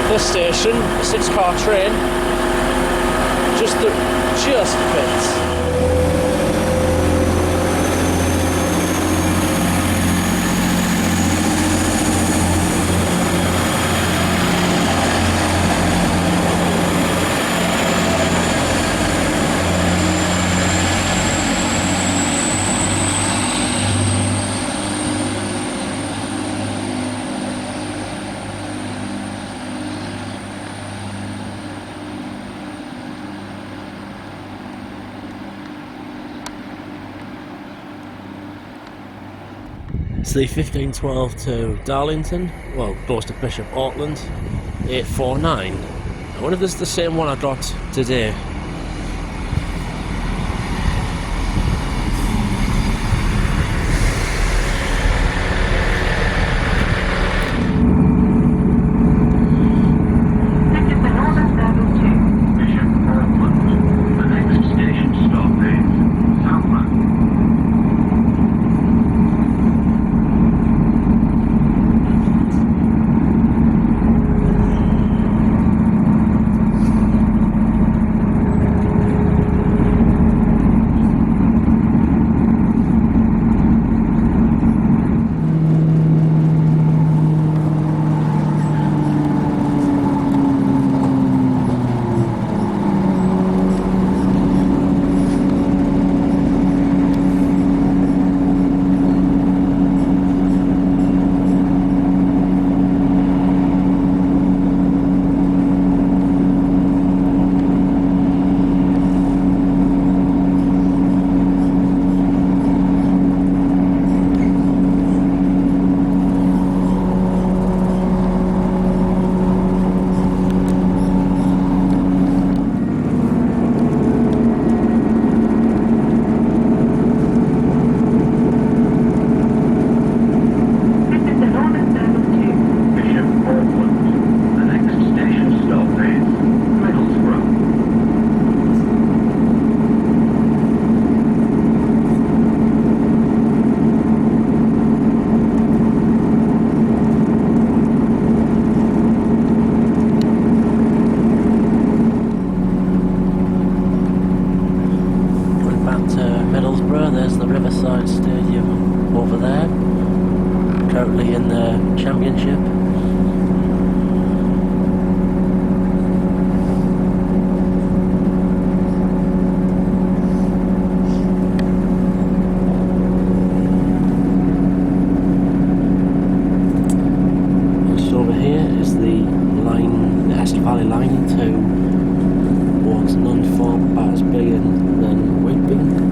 This station, a 6-car train, just fits. It's the 1512 to Darlington, well, goes to Bishop Auckland, 849. I wonder if this is the same one I got today. Currently in the championship. Just over here is the line, the Esker Valley line towards Nunthorpe, Battersby and then Whitby.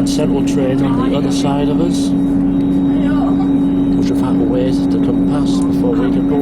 and Central train on the other side of us, which we've had to wait to come past before we can go.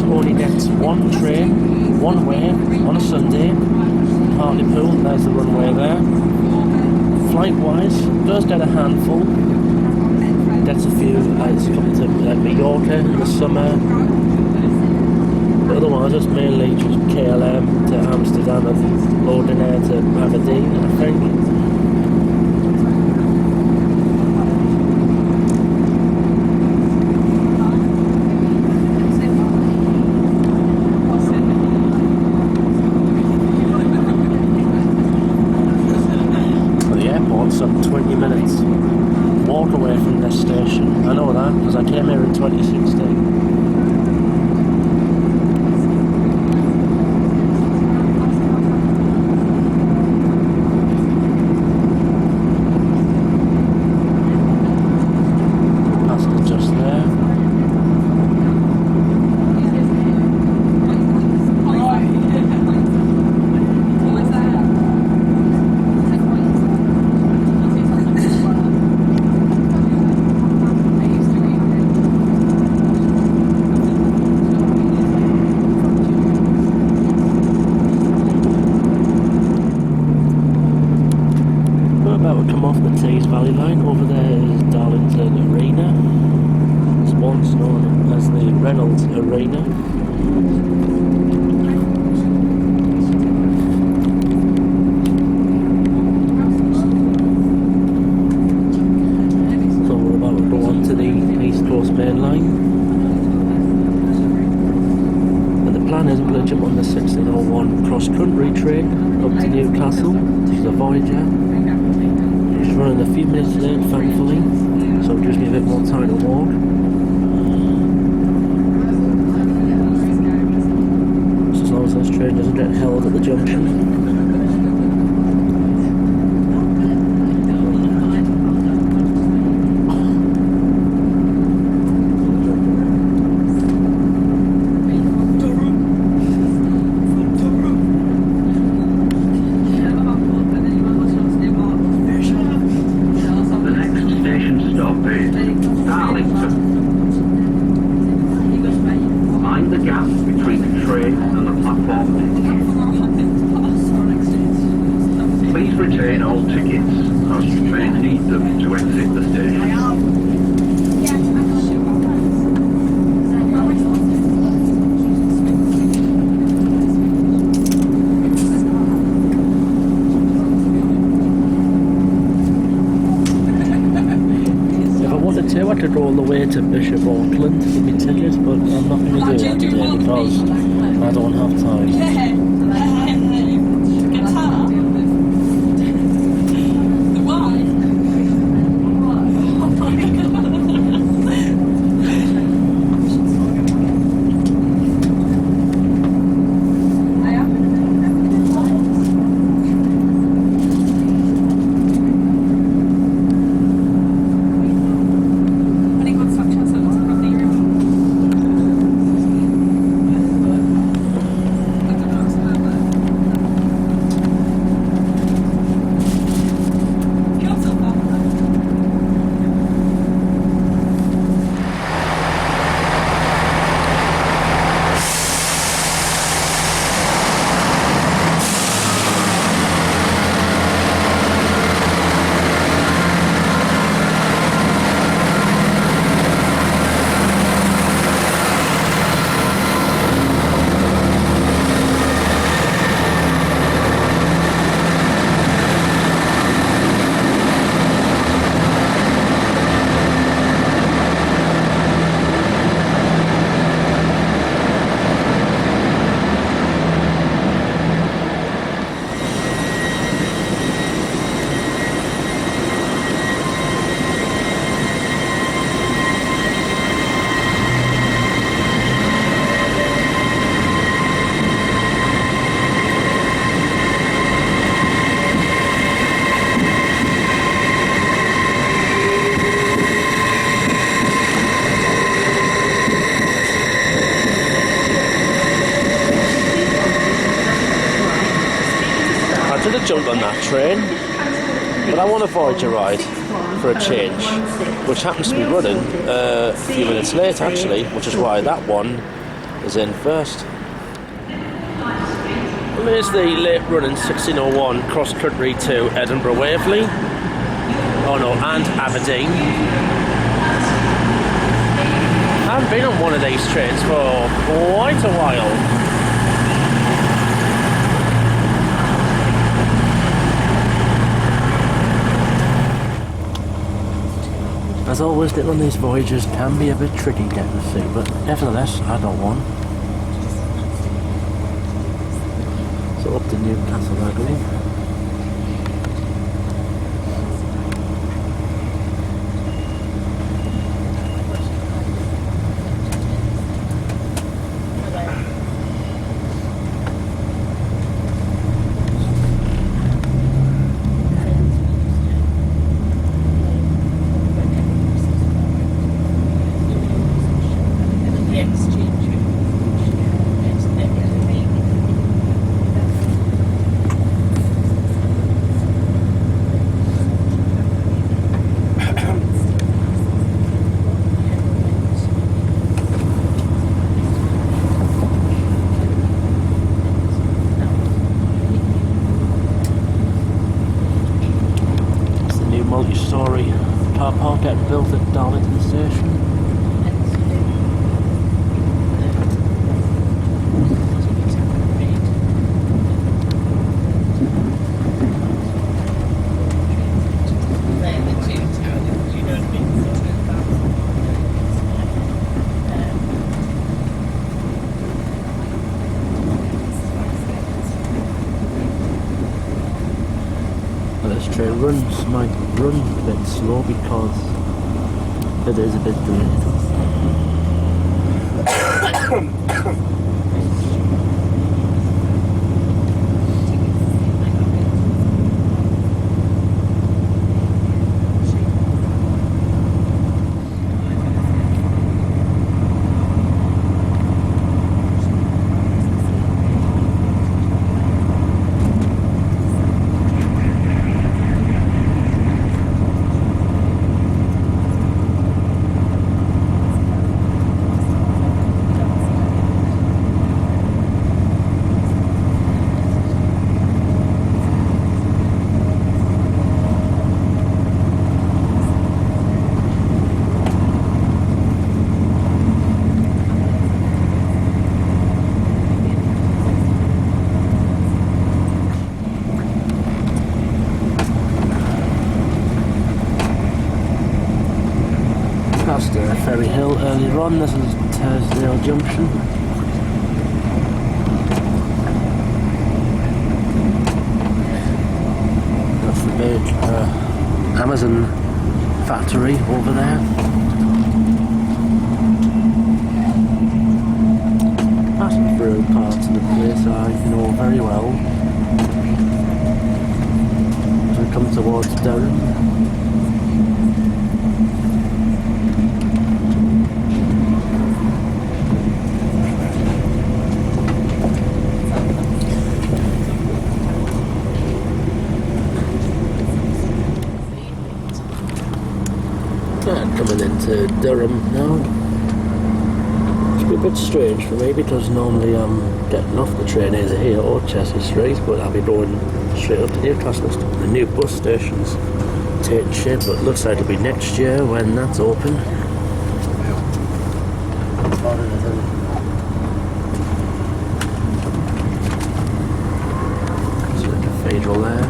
Only gets one train, one way, on a Sunday. Hartlepool, there's the runway there. Flight-wise, does get a handful. Gets a few, it's coming to Mallorca in the summer. But otherwise, it's mainly just KLM to Amsterdam and loading air to Aberdeen, I think. Some 20 minutes walk away from this station. I know that because I came here in 2016. Line over there is Darlington Arena. It's once known as the Reynolds Arena. So we're about to go on to the East Coast Main Line. And the plan is we're going to jump on the 1601 cross-country train up to Newcastle. This is a Voyager. Running a few minutes late, thankfully, so it gives me a bit more time to walk. Just as long as this train doesn't get held at the junction. Darlington. Mind the gap between the train and the platform. Please retain all tickets as you may need them to exit the station. I could go all the way to Bishop Auckland to get me tickets, but I'm not going to do that today because I don't have time. that train, but I want a Voyager ride for a change, which happens to be running a few minutes late actually, which is why that one is in first. Well, there's the late running 1601 cross country to Edinburgh Waverley. Oh no, and Aberdeen. I haven't been on one of these trains for quite a while. As always, getting on these Voyagers can be a bit tricky getting to see, but nevertheless, I don't want. So up to Newcastle I go. Multi-storey car park getting built at Darlington station. Might run a bit slow because it is a bit delayed. Ferry Hill earlier on. This is Tersdale Junction. That's the big Amazon factory over there. Passing through parts of the place I know very well. As we come towards Durham. Coming into Durham now. It's a bit strange for me because normally I'm getting off the train either here or Chelsea Street, but I'll be going straight up to Newcastle. The new bus station's taking shape, but it looks like it'll be next year when that's open. There's a cathedral there.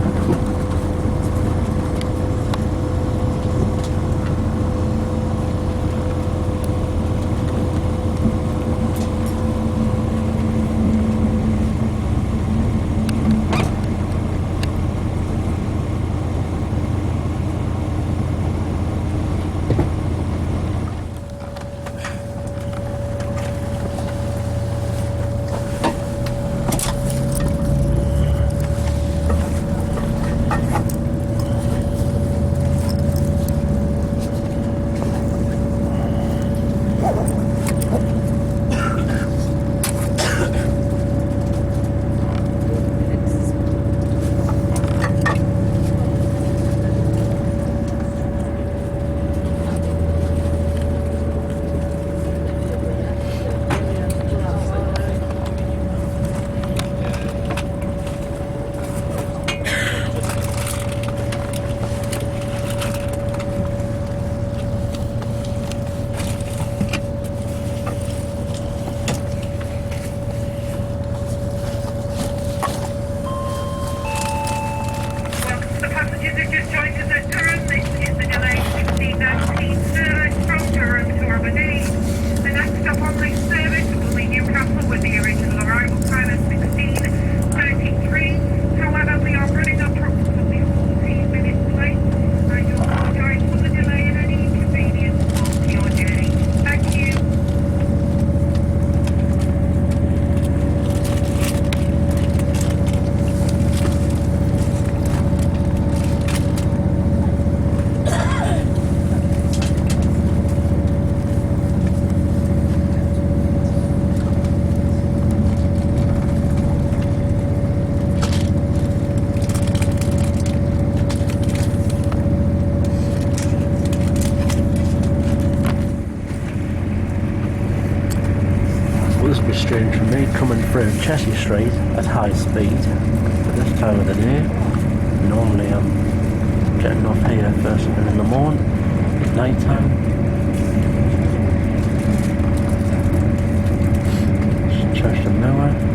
this will be strange for me coming through Cheshire Street at high speed at this time of the day. Normally I'm getting off here first thing in the morning, at night time. Church to nowhere.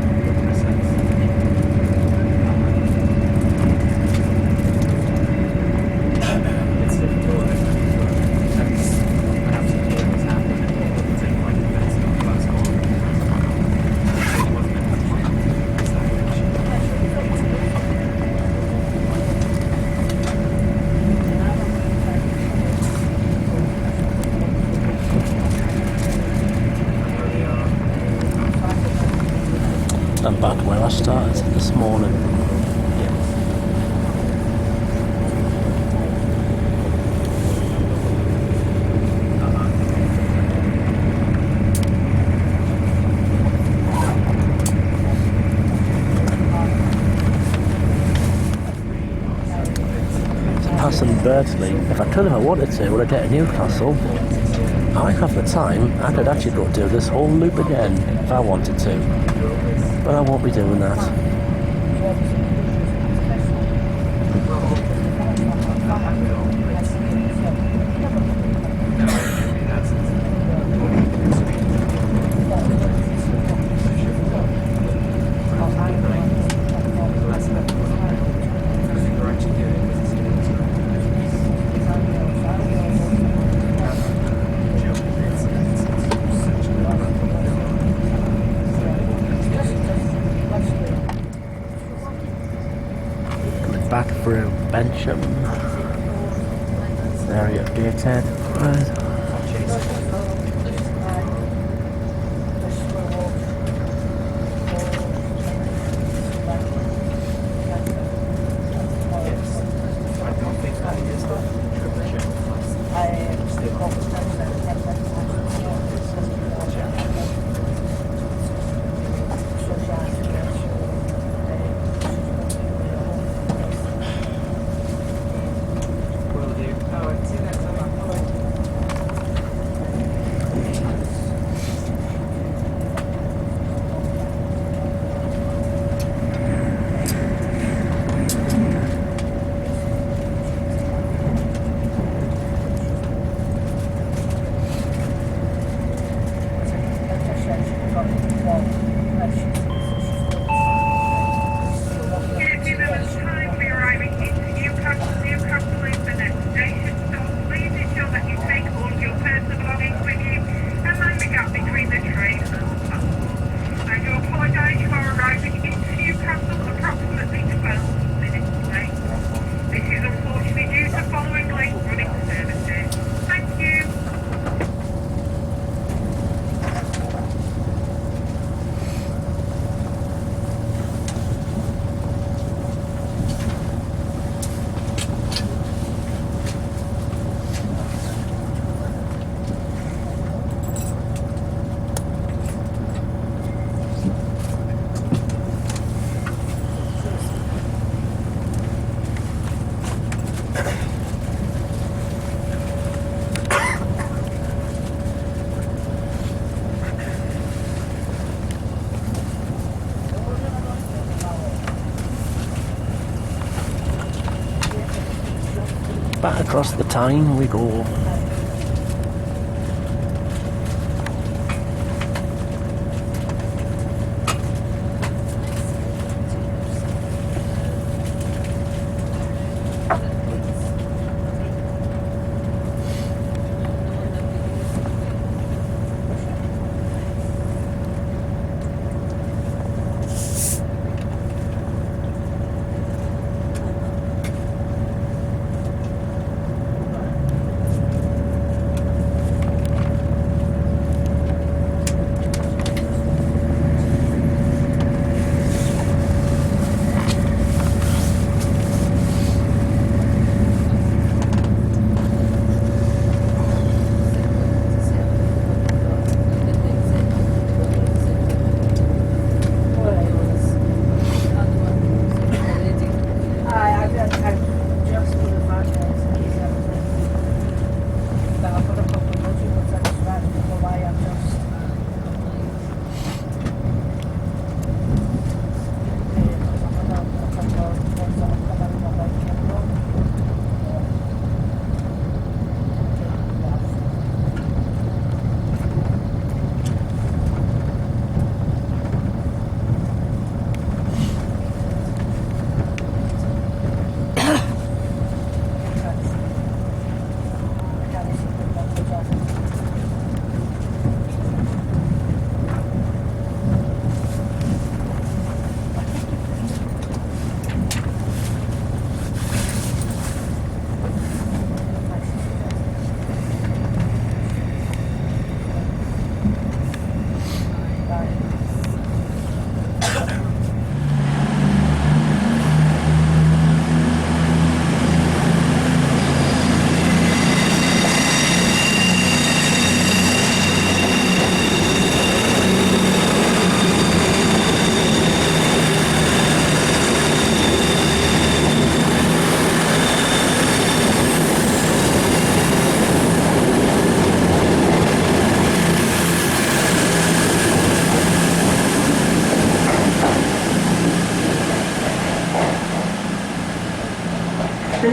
I'm back where I started this morning. Passing Birdsley, if I could, if I wanted to, when I get to Newcastle, I have the time, I could actually go do this whole loop again if I wanted to. But I won't be doing that. Back through Bensham. Area of Gateshead. Right. Back across the Tyne we go.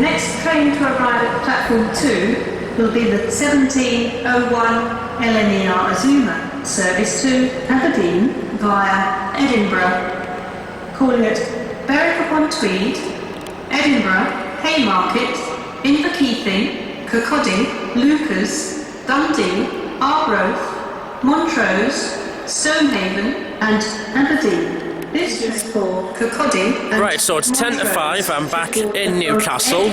next train to arrive at platform 2 will be the 1701 LNER Azuma, service to Aberdeen via Edinburgh, calling at Berwick-upon-Tweed, Edinburgh, Haymarket, Inverkeithing, Kirkcaldy, Lucas, Dundee, Arbroath, Montrose, Stonehaven and Aberdeen. This is for Kirkcaldy and Right, so it's 10 to 5, I'm back in Newcastle.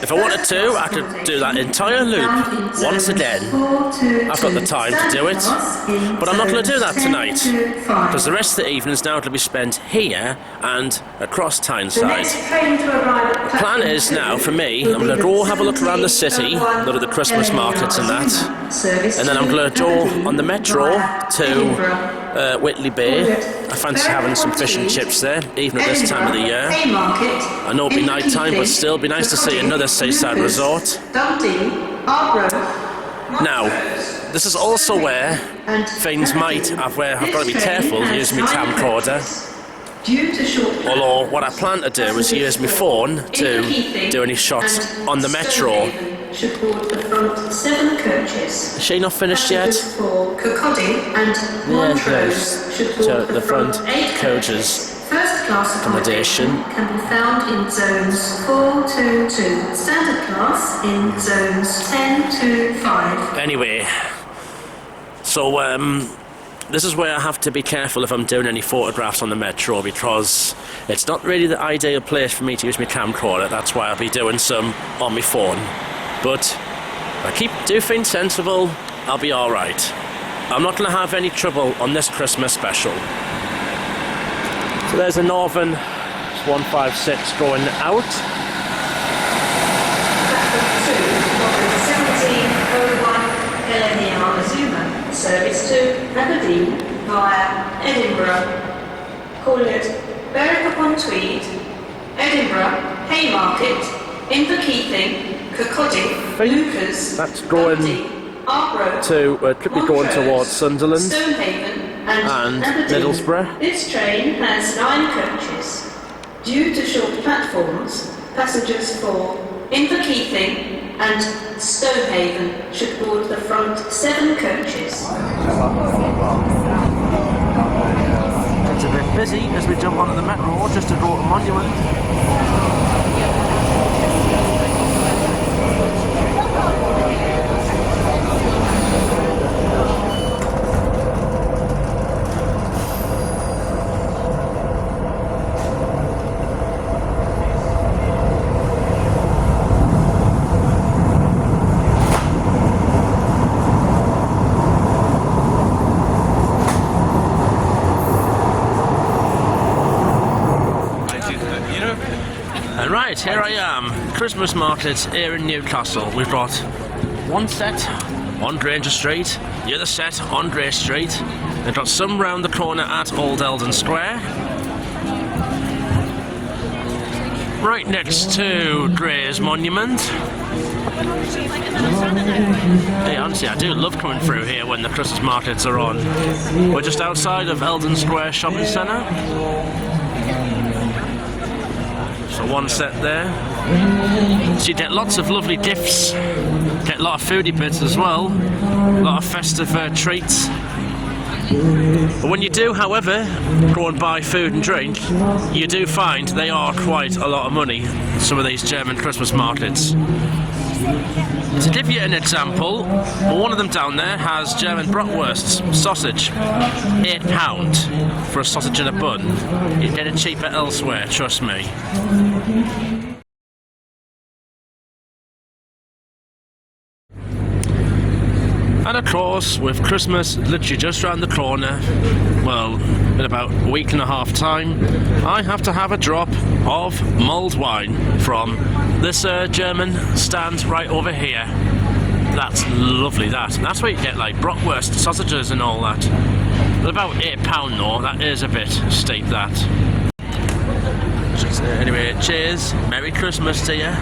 If I wanted to, I could do that entire loop once again. I've got the time to do it, but I'm not going to do that tonight, because the rest of the evening is now going to be spent here and across Tyneside. The plan is now, for me, I'm going to go have a look around the city, look at the Christmas markets and that, and then I'm going to go on the metro to Whitley Bay. I fancy having some fish and chips there, even at this time of the year. I know it'll be night time, but still be nice to see another seaside resort. Now, this is also where things might, where I've got to be careful using my camcorder. Although what I plan to do is use my phone to do any shots on the metro. Should board the front 7 coaches. Is she not finished yet? For Kirkcaldy and Montrose should board the front 8 coaches. First class accommodation can be found in zones 4 to 2. Standard class in zones 10 to 5. Anyway, so this is where I have to be careful if I'm doing any photographs on the metro, because it's not really the ideal place for me to use my camcorder. That's why I'll be doing some on my phone. But if I do things sensible, I'll be alright. I'm not going to have any trouble on this Christmas special. So there's a Northern 156 going out. Platform 2 of the 1701 LNER Azuma, service to Aberdeen via Edinburgh, calling at Berwick-upon-Tweed, Edinburgh, Haymarket, Inverkeithing, Kirkcaldy, Lucas, that's going to could be going towards Sunderland Stonehaven and Middlesbrough. This train has 9 coaches. Due to short platforms, passengers for Inverkeithing and Stonehaven should board the front 7 coaches. It's a bit busy as we jump onto the metro just to go to Monument. Right, here I am, Christmas market here in Newcastle. We've got one set on Granger Street, the other set on Grey Street. They've got some round the corner at Old Eldon Square. Right next to Grey's Monument. Hey, honestly, I do love coming through here when the Christmas markets are on. We're just outside of Eldon Square Shopping Centre. So one set there. So you get lots of lovely gifts, get a lot of foodie bits as well, a lot of festive treats. But when you do, however, go and buy food and drink, you do find they are quite a lot of money, some of these German Christmas markets. To give you an example, one of them down there has German bratwursts, sausage, £8 for a sausage and a bun. You get it cheaper elsewhere, trust me. And of course, with Christmas literally just round the corner, well, in about a week and a half time, I have to have a drop of mulled wine from this German stand right over here. That's lovely, that. And that's where you get like bratwurst, sausages and all that. But about £8 though, that is a bit steep, that. Anyway, cheers, Merry Christmas to you.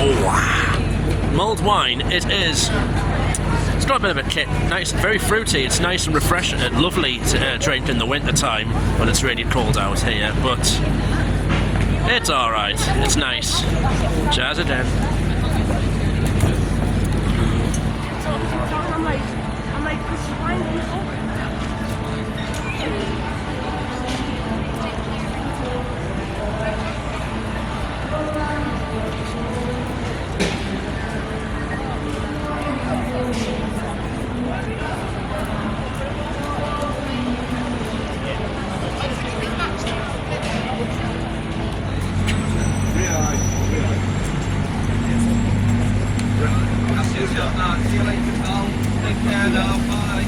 Oh, mulled wine, it is. It's got a bit of a kick. Nice, very fruity. It's nice and refreshing and lovely to drink in the winter time when it's really cold out here. But it's all right. It's nice. Jazz it in. See you later, pal. Take care now. Bye.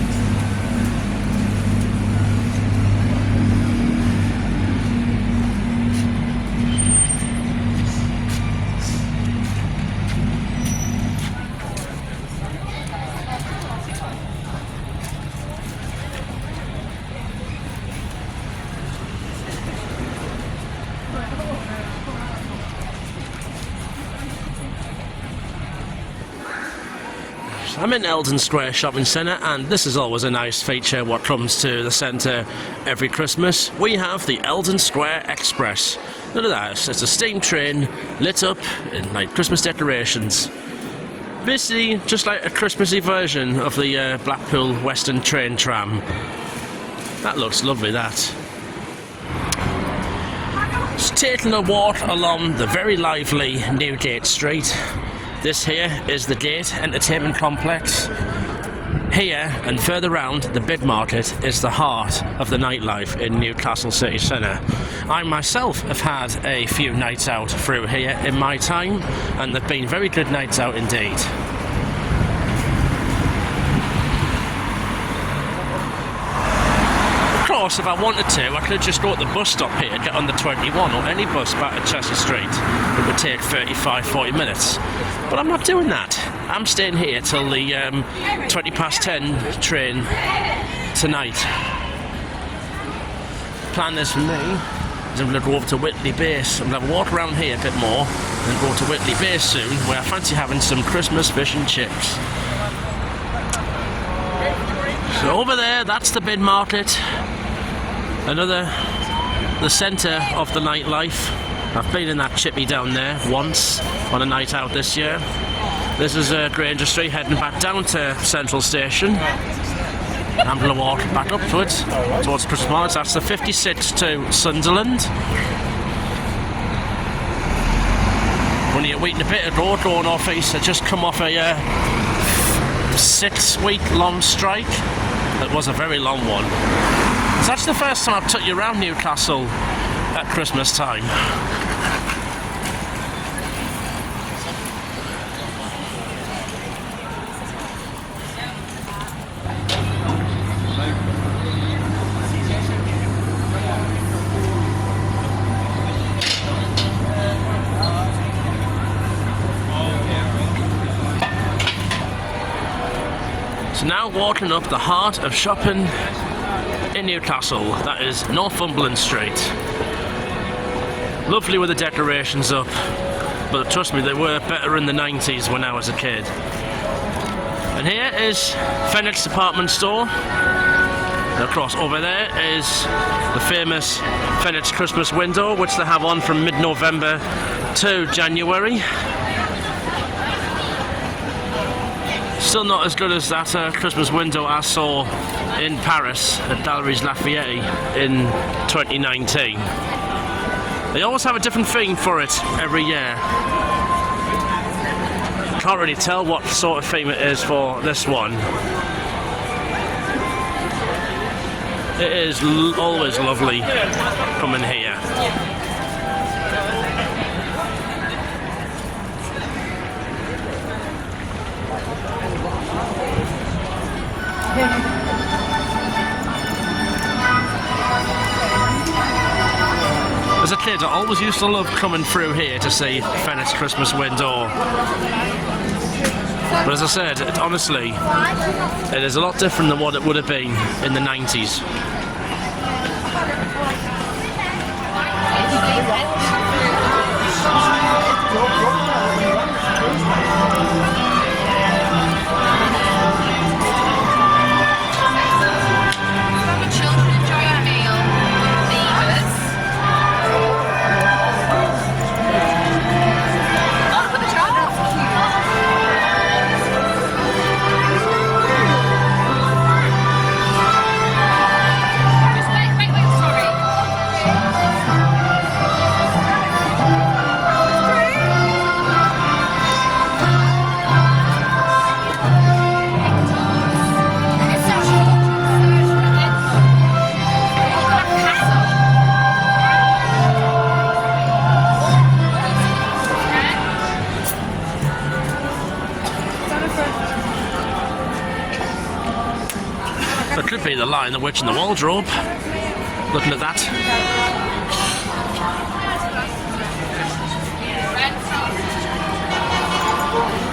I'm in Eldon Square Shopping Centre, and this is always a nice feature what comes to the centre every Christmas. We have the Eldon Square Express. Look at that, it's a steam train lit up in like Christmas decorations. Basically just like a Christmassy version of the Blackpool Western train tram. That looks lovely, that. Just taking a walk along the very lively Newgate Street. This here is the Gate Entertainment Complex. Here and further round, the Bid Market is the heart of the nightlife in Newcastle City Centre. I myself have had a few nights out through here in my time, and they've been very good nights out indeed. Of course, if I wanted to, I could just go at the bus stop here and get on the 21 or any bus back at Chelsea Street. It would take 35-40 minutes. But I'm not doing that. I'm staying here till the 10:20 train tonight. Plan is for me is I'm going to go over to Whitley Bay. I'm going to walk around here a bit more and go to Whitley Bay soon, where I fancy having some Christmas fish and chips. So over there, that's the Bid Market. The centre of the nightlife. I've been in that chippy down there once on a night out this year. This is Granger Street heading back down to Central Station. I'm going to walk back up towards Christmas Market. That's the 56 to Sunderland. Only a week and a bit ago, going off east, I just come off a 6-week long strike. It was a very long one. So that's the first time I've took you around Newcastle at Christmas time. So now walking up the heart of shopping in Newcastle, that is Northumberland Street. Lovely with the decorations up, but trust me, they were better in the 90s when I was a kid. And here is Fenwick's department store. Across over there is the famous Fenwick's Christmas window, which they have on from mid-November to January. Still not as good as that Christmas window I saw in Paris at Diaries Lafayette in 2019. They always have a different theme for it every year. Can't really tell what sort of theme it is for this one. It is always lovely coming here. As a kid, I always used to love coming through here to see Fenwick's Christmas window. But as I said, honestly, it is a lot different than what it would have been in the 90s. That could be the Lion, the Witch and the Wardrobe. Looking at that.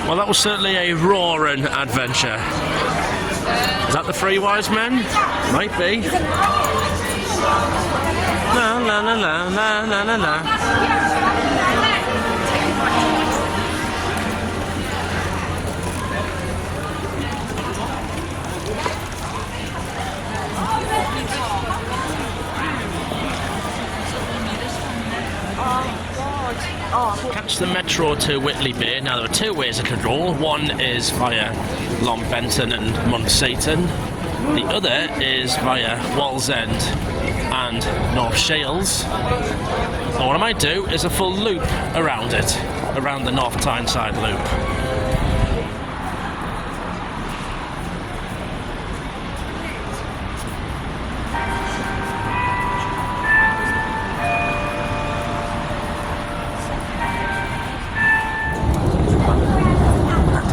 Well, that was certainly a roaring adventure. Is that the Three Wise Men? Might be. La la la la la la la la. Catch the Metro to Whitley Bay. Now there are two ways it could roll. One is via Long Benton and Munseaton. The other is via Wallsend and North Shields. So what I might do is a full loop around it, around the North Tyneside loop.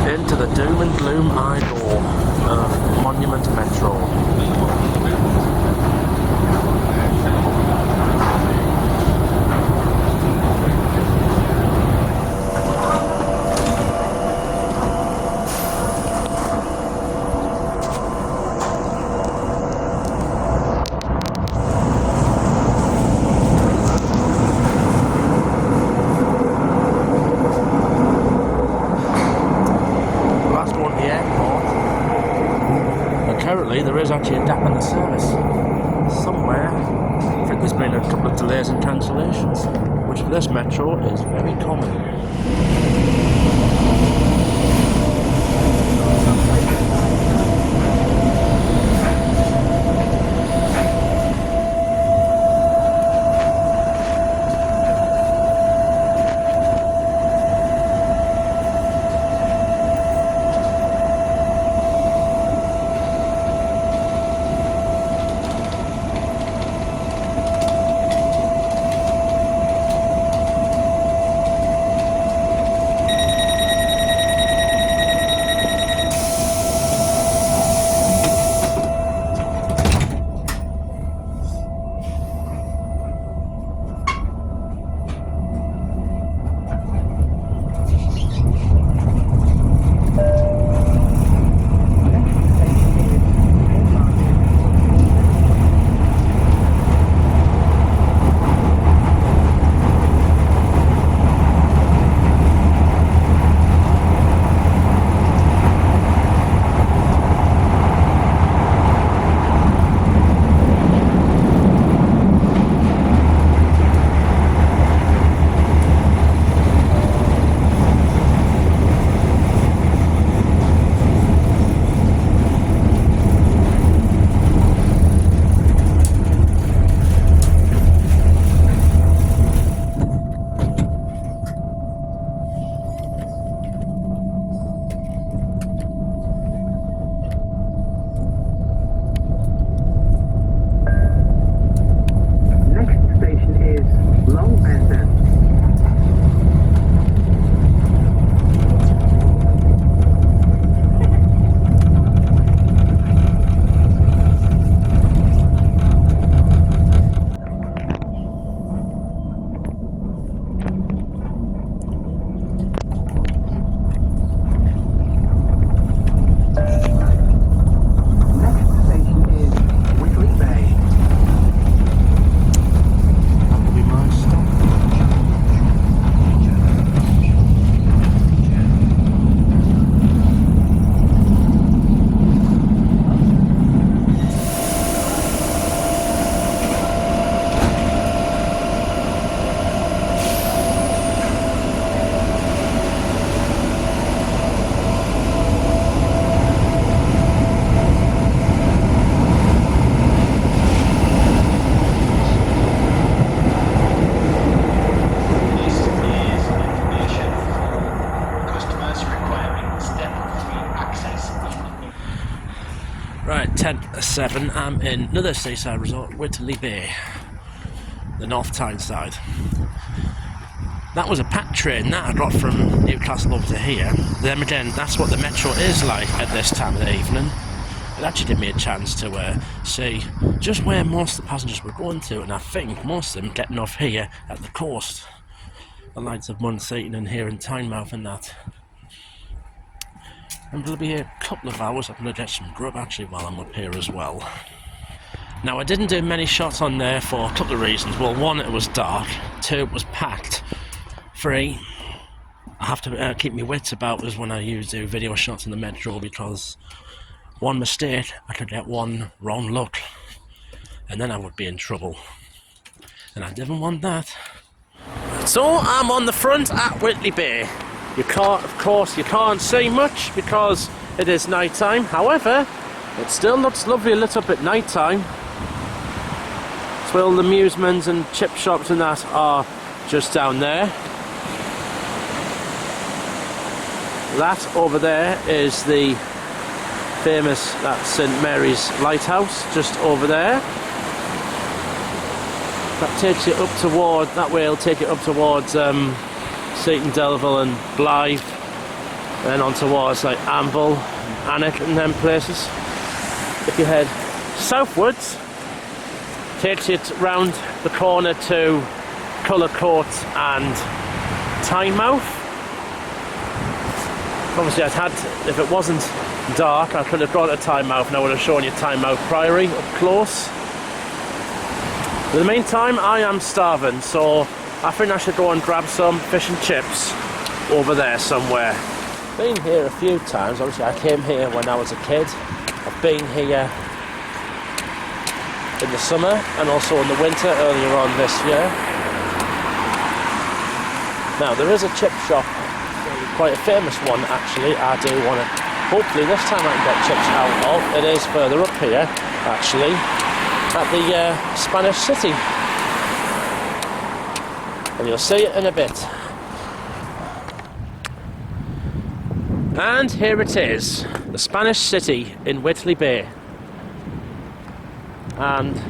Into the doom and gloom eye door of Monument Metro. There is actually a gap in the service somewhere. I think there's been a couple of delays and cancellations, which for this metro is very common. Right, 10:07, I'm in another seaside resort, Whitley Bay, the North Tyneside. That was a pack train that I got from Newcastle over to here. Then again, that's what the metro is like at this time of the evening. it actually gave me a chance to see just where most of the passengers were going to, and I think most of them getting off here at the coast. The likes of Munseaton and here in Tynemouth and that. I'm going to be here a couple of hours. I'm going to get some grub actually while I'm up here as well. Now, I didn't do many shots on there for a couple of reasons. Well, one, it was dark. Two, it was packed. Three, I have to keep my wits about us when I do video shots in the Metro, because one mistake, I could get one wrong look, and then I would be in trouble. And I didn't want that. So, I'm on the front at Whitley Bay. You can't, of course, you can't see much because it is night time. However, it still looks lovely lit up at night time. So all the amusements and chip shops and that are just down there. That over there is the famous St Mary's Lighthouse, just over there. That takes you up toward, that way it'll take you up towards Seaton, Delville and Blythe, and then on towards like Amble, Alnwick and them places. If you head southwards, takes you round the corner to Cullercourt and Tynemouth. Obviously if it wasn't dark, I could have gone to Tynemouth and I would have shown you Tynemouth Priory up close. In the meantime, I am starving, so I think I should go and grab some fish and chips over there somewhere. Been here a few times. Obviously I came here when I was a kid. I've been here in the summer and also in the winter earlier on this year. Now there is a chip shop, quite a famous one actually. I do want to, hopefully this time I can get chips out of. It is further up here actually, at the Spanish City, and you'll see it in a bit. And here it is, the Spanish City in Whitley Bay. And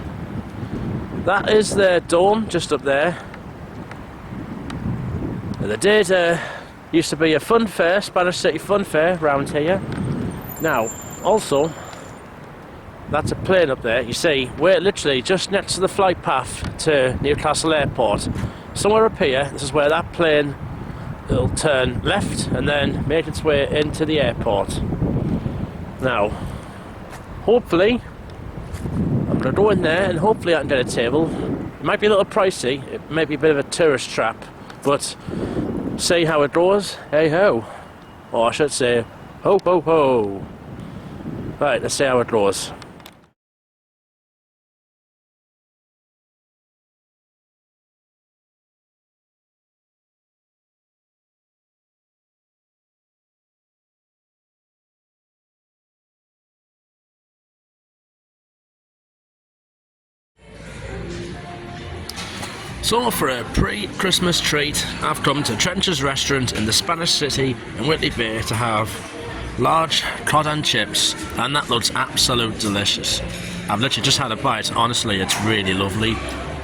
that is their dome just up there. And there did used to be a fun fair, Spanish City Fun Fair round here. Now, also, that's a plane up there. You see, we're literally just next to the flight path to Newcastle Airport. Somewhere up here, this is where that plane will turn left and then make its way into the airport. Now, hopefully, I'm going to go in there and hopefully I can get a table. It might be a little pricey, it may be a bit of a tourist trap, but see how it goes, hey ho. Or I should say, ho ho ho. Right, let's see how it goes. So for a pre-Christmas treat, I've come to Trench's restaurant in the Spanish City in Whitley Bay to have large cod and chips, and that looks absolutely delicious. I've literally just had a bite. Honestly, it's really lovely.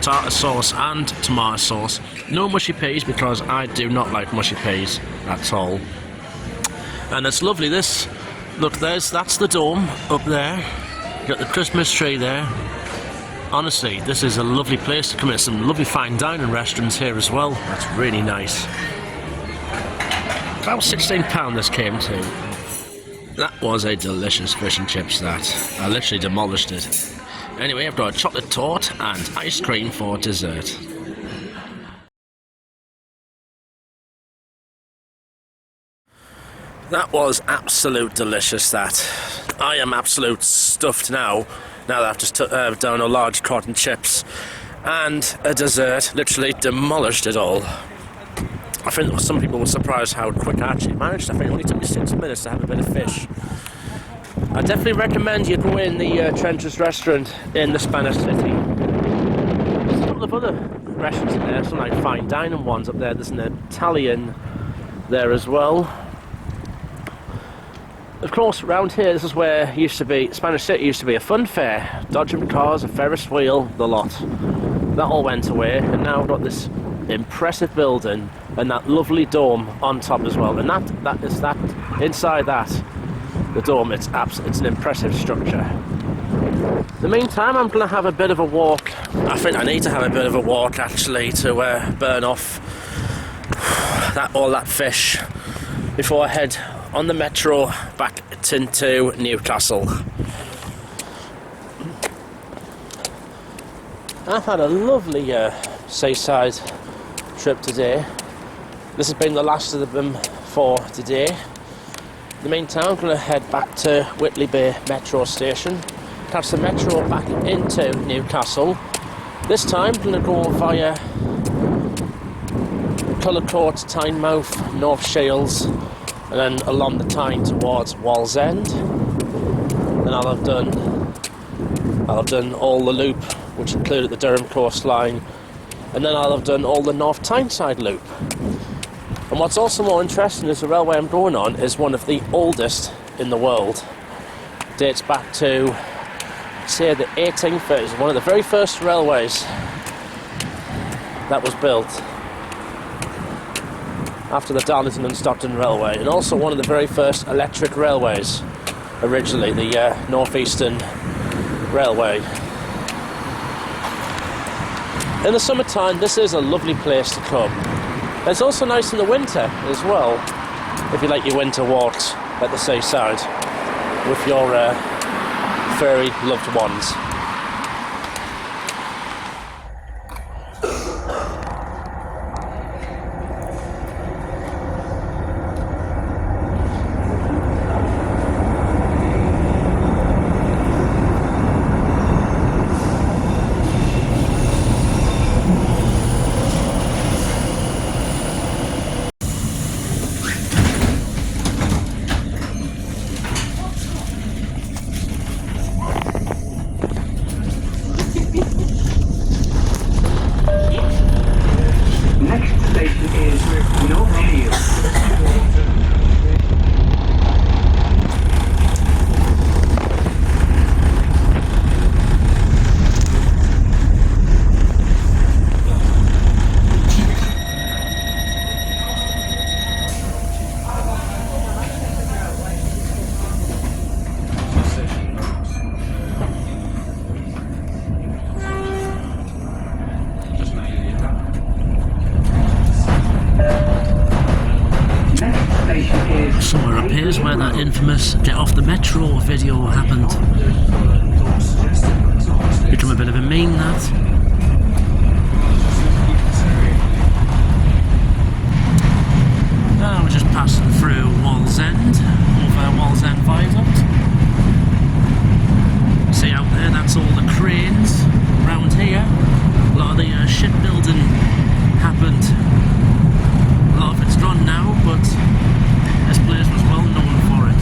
Tartar sauce and tomato sauce. No mushy peas because I do not like mushy peas at all. And it's lovely. This, look, that's the dome up there. You got the Christmas tree there. Honestly, this is a lovely place to come in. Some lovely fine dining restaurants here as well. That's really nice. About £16 this came to. That was a delicious fish and chips, that. I literally demolished it. Anyway, I've got a chocolate torte and ice cream for dessert. That was absolute delicious, that. I am absolute stuffed now that I've just down a large cod and chips and a dessert. Literally demolished it all. I think some people were surprised how quick I actually managed. I think it only took me 6 minutes to have a bit of fish. I definitely recommend you go in the Trench's restaurant in the Spanish City. There's a couple of other restaurants in there, some like fine dining ones up there. There's an Italian there as well. Of course, around here, this is where Spanish City used to be a fun fair. Dodgem cars, a Ferris wheel, the lot. That all went away, and now we've got this impressive building and that lovely dome on top as well. And that inside that the dome. It's an impressive structure. In the meantime, I'm going to have a bit of a walk. I think I need to have a bit of a walk actually to burn off all that fish before I head on the metro back into Newcastle. I've had a lovely seaside trip today. This has been the last of them for today. In the meantime, I'm going to head back to Whitley Bay Metro Station, catch the metro back into Newcastle. This time, I'm going to go via Cullercourt, Tynemouth, North Shields, and then along the Tyne towards Wallsend. Then I'll have done all the loop, which included the Durham coastline, and then I'll have done all the North Tyneside loop. And what's also more interesting is the railway I'm going on is one of the oldest in the world. Dates back to, say, the 1830s, one of the very first railways that was built after the Darlington and Stockton Railway, and also one of the very first electric railways originally, the North Eastern Railway. In the summertime, this is a lovely place to come. It's also nice in the winter as well, if you like your winter walks at the seaside with your furry loved ones. Somewhere up here is where that infamous get off the metro video happened. Become a bit of a meme, that. Now we're just passing through Wallsend, over Wallsend Viaduct. See out there, that's all the cranes around here. A lot of the shipbuilding happened. A lot of it's gone now, but this place was well known for it.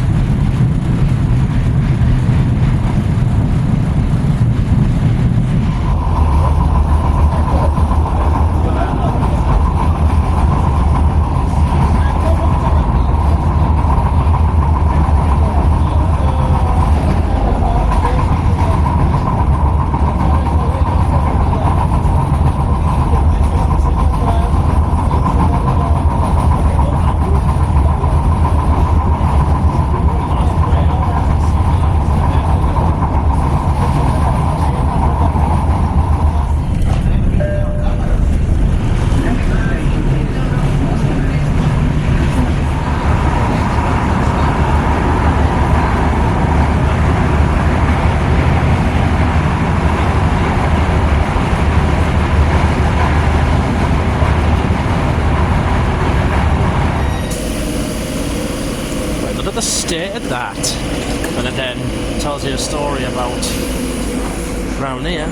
State at that, and it then tells you a story about round here.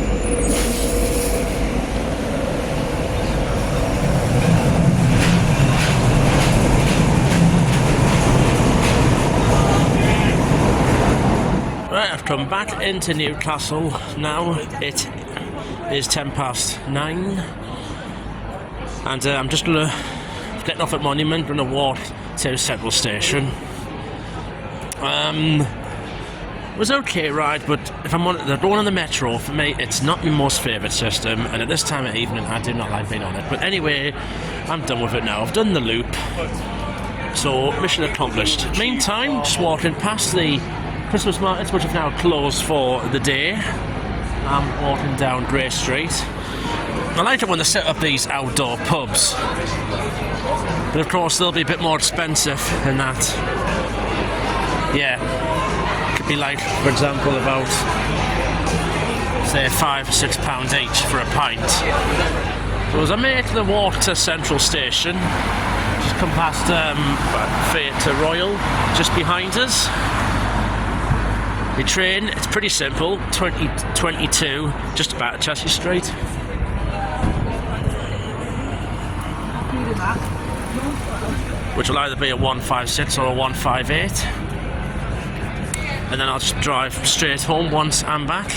Right, I've come back into Newcastle now. It is 9:10, and I'm just gonna get off at Monument, gonna walk to Central Station. It was okay ride, but if I'm on the going on the metro, for me it's not my most favourite system, and at this time of evening I do not like being on it. But anyway, I'm done with it now. I've done the loop, So, mission accomplished. Meantime, just walking past the Christmas markets, which have now closed for the day. I'm walking down Grey Street. I like it when they set up these outdoor pubs. But of course, they'll be a bit more expensive than that. Yeah. Could be like, for example, about, say, £5 or £6 each for a pint. So as I make the walk to Central Station, just come past Theatre Royal, just behind us. The train, it's pretty simple, 2022, just about at Chelsea Street. Which will either be a 156 or a 158. And then I'll just drive straight home once I'm back.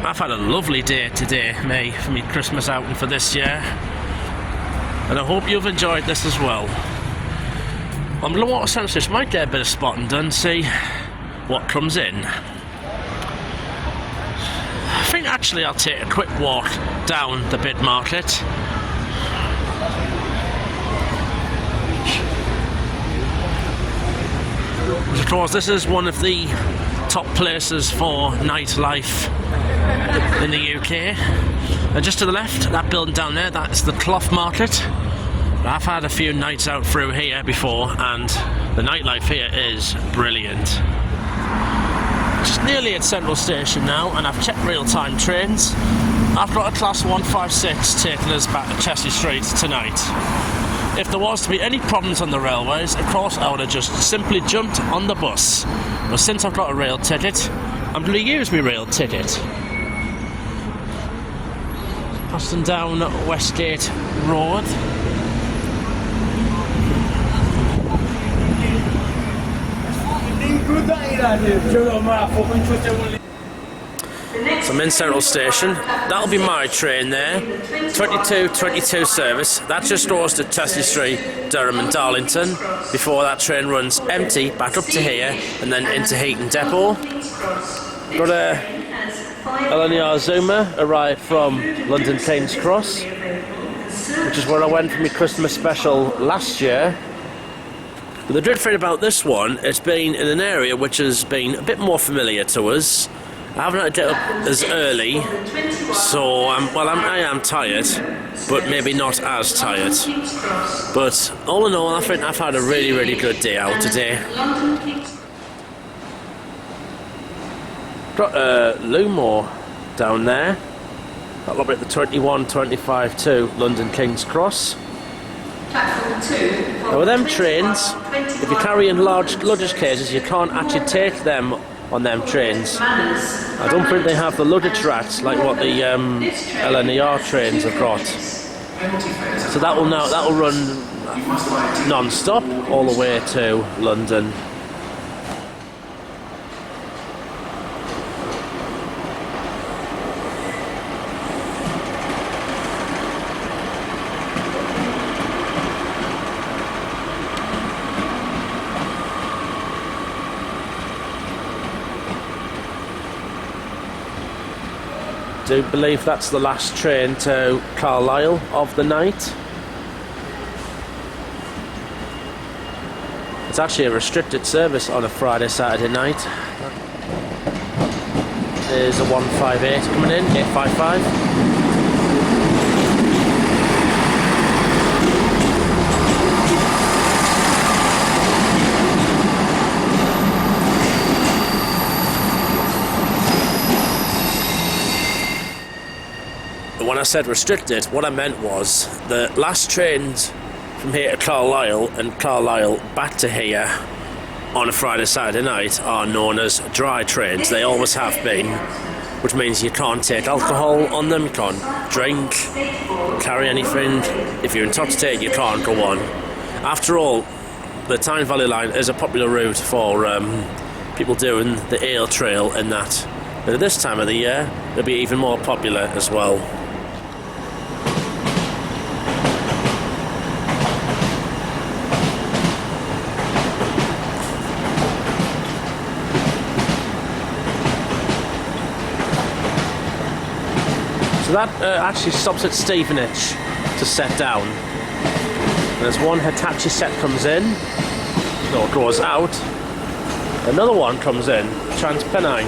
I've had a lovely day today, May, for me Christmas outing for this year. And I hope you've enjoyed this as well. I'm going to walk to Central Station, might get a bit of spotting done, see what comes in. I think actually I'll take a quick walk down the bid market. Of course, this is one of the top places for nightlife in the UK. And just to the left, that building down there, that's the cloth market. I've had a few nights out through here before, and the nightlife here is brilliant. Just nearly at Central Station now, and I've checked real-time trains. I've got a Class 156 taking us back to Chelsea Street tonight. If there was to be any problems on the railways, of course I would have just simply jumped on the bus. But since I've got a rail ticket, I'm going to use my rail ticket. Passing down Westgate Road. So I'm in Central Station. That'll be my train there. 22 service. That just goes to Chelsea Street, Durham and Darlington before that train runs empty back up to here and then into Heaton Depot. Got a LNR Zoomer arrived from London King's Cross, which is where I went for my Christmas special last year. But the good thing about this one, it's been in an area which has been a bit more familiar to us. I haven't had to get up as early, so I am tired, but maybe not as tired. But all in all, I think I've had a really, really good day out today. Got Lumore down there. That'll be at the 21-25 to London King's Cross. Now with them trains, if you're carrying large luggage cases, you can't actually take them on them trains. I don't think they have the luggage racks like what the LNER trains have got. So that will run non-stop all the way to London. I do believe that's the last train to Carlisle of the night. It's actually a restricted service on a Friday, Saturday night. There's a 158 coming in, 855. When I said restricted, what I meant was the last trains from here to Carlisle and Carlisle back to here on a Friday, Saturday night are known as dry trains. They always have been, which means you can't take alcohol on them, you can't drink, carry anything. If you're intoxicated, you can't go on. After all, the Tyne Valley line is a popular route for people doing the ale trail and that. But at this time of the year, it'll be even more popular as well. So that actually stops at Stevenage to set down. There's one Hitachi set comes in, or goes out. Another one comes in, Transpennine,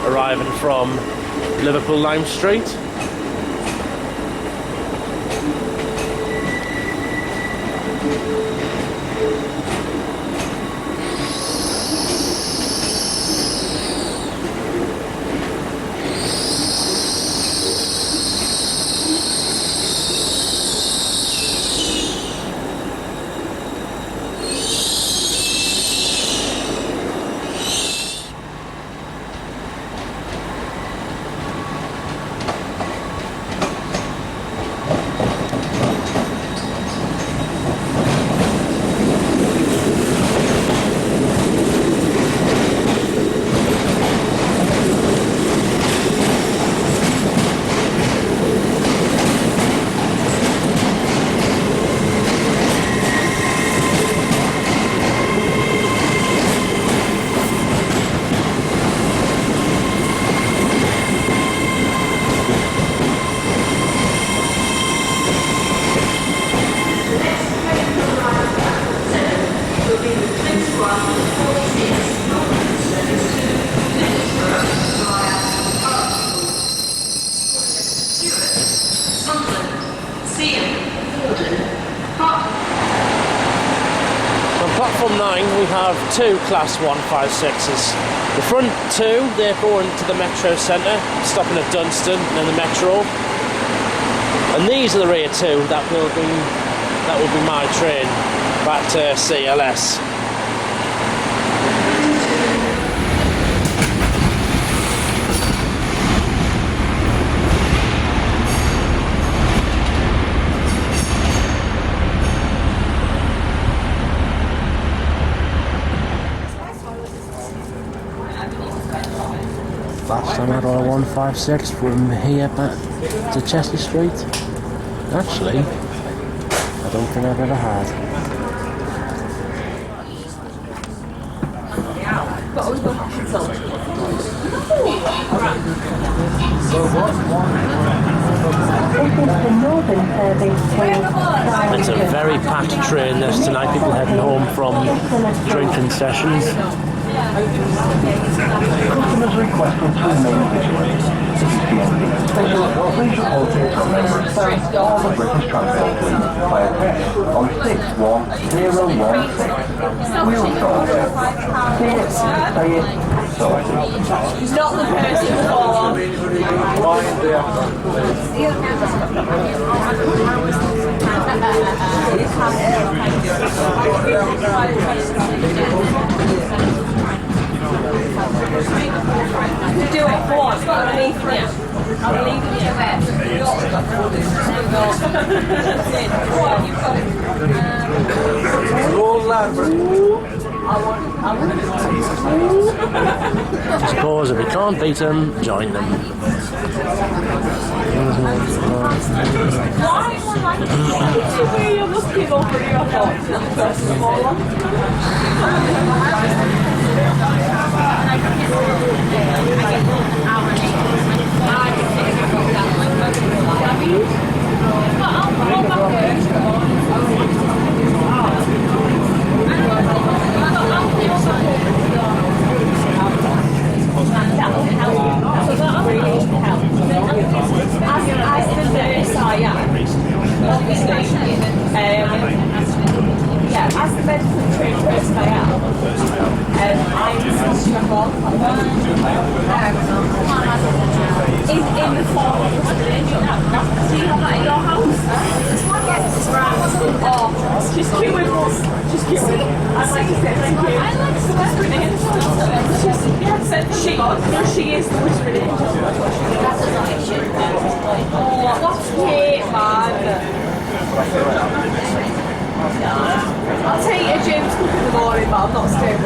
arriving from Liverpool Lime Street. Two Class 156s. The front two, they're going to the Metro Centre, stopping at Dunstan and then the Metro. And these are the rear two that will be my train back to CLS. Last time I had a 156 from here back to Chester Street. Actually, I don't think I've ever had. It's a very packed train this tonight, people heading home from drinking sessions. Customers requested to remain vigilant. If you see anything suspicious, please report it to a member of staff or the British Transport Police via text on 61016. We'll sort it. See it, say it, sort it. He's not the person for. Do it once, but I'll leave it. I'll leave it to it. Suppose if you can't beat them, join them. As the medical trained person I am, I'm struggle in the form of privilege. Do you have that in your house? Or just queuing us. Just queuing. I'd like to say thank you. I like the whispering angel. She is the whispering angel. Oh, that's Kate, man. I'll take a James Cook in the morning, but I'm not staying.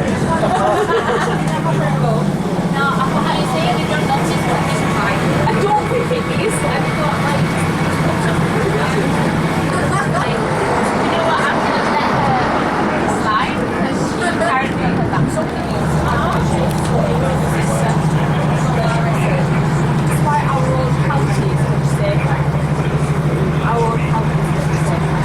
No, I say you don't notice what is right. I don't think it is. I've got you know what, I'm going to let her slide because she apparently has done something else. That's why our old county is much safer. Our old county is much safer.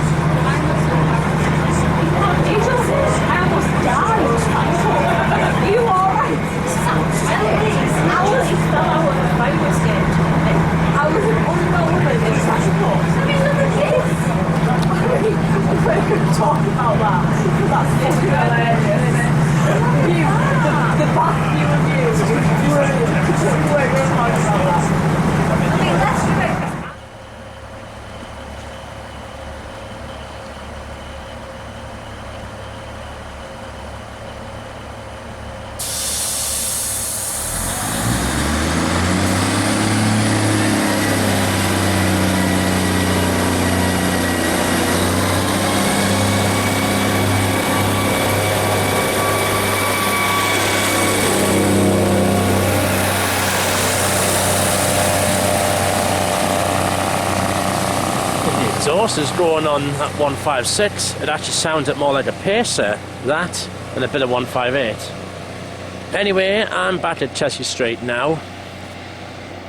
course is going on at 156. It actually sounds more like a pacer, that, than a bit of 158. Anyway, I'm back at Cheshire Street now.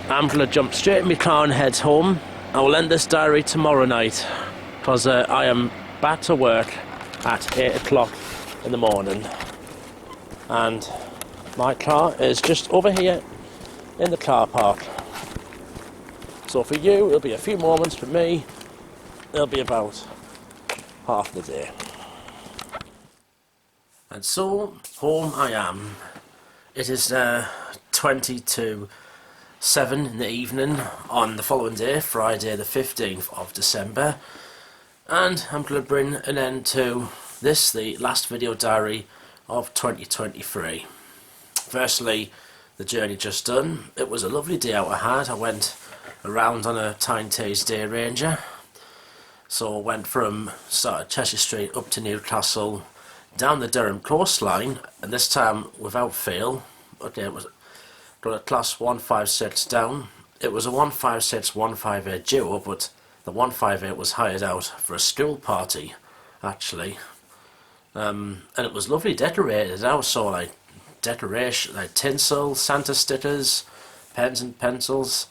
I'm going to jump straight in my car and head home. I will end this diary tomorrow night, because I am back to work at 8 o'clock in the morning. And my car is just over here in the car park. So for you, it'll be a few moments. For me, it'll be about half the day. And so, home I am. It is 20 to 7 in the evening on the following day, Friday the 15th of December. And I'm going to bring an end to this, the last video diary of 2023. Firstly, the journey just done. It was a lovely day out I had. I went around on a Tyne and Tees day ranger. So I went from Cheshire Street up to Newcastle, down the Durham coastline, and this time without fail. Okay, it was got a class 156 down. It was a 156 158 duo, but the 158 was hired out for a school party, actually. And it was lovely decorated. I saw like decoration, like tinsel, Santa stickers, pens and pencils,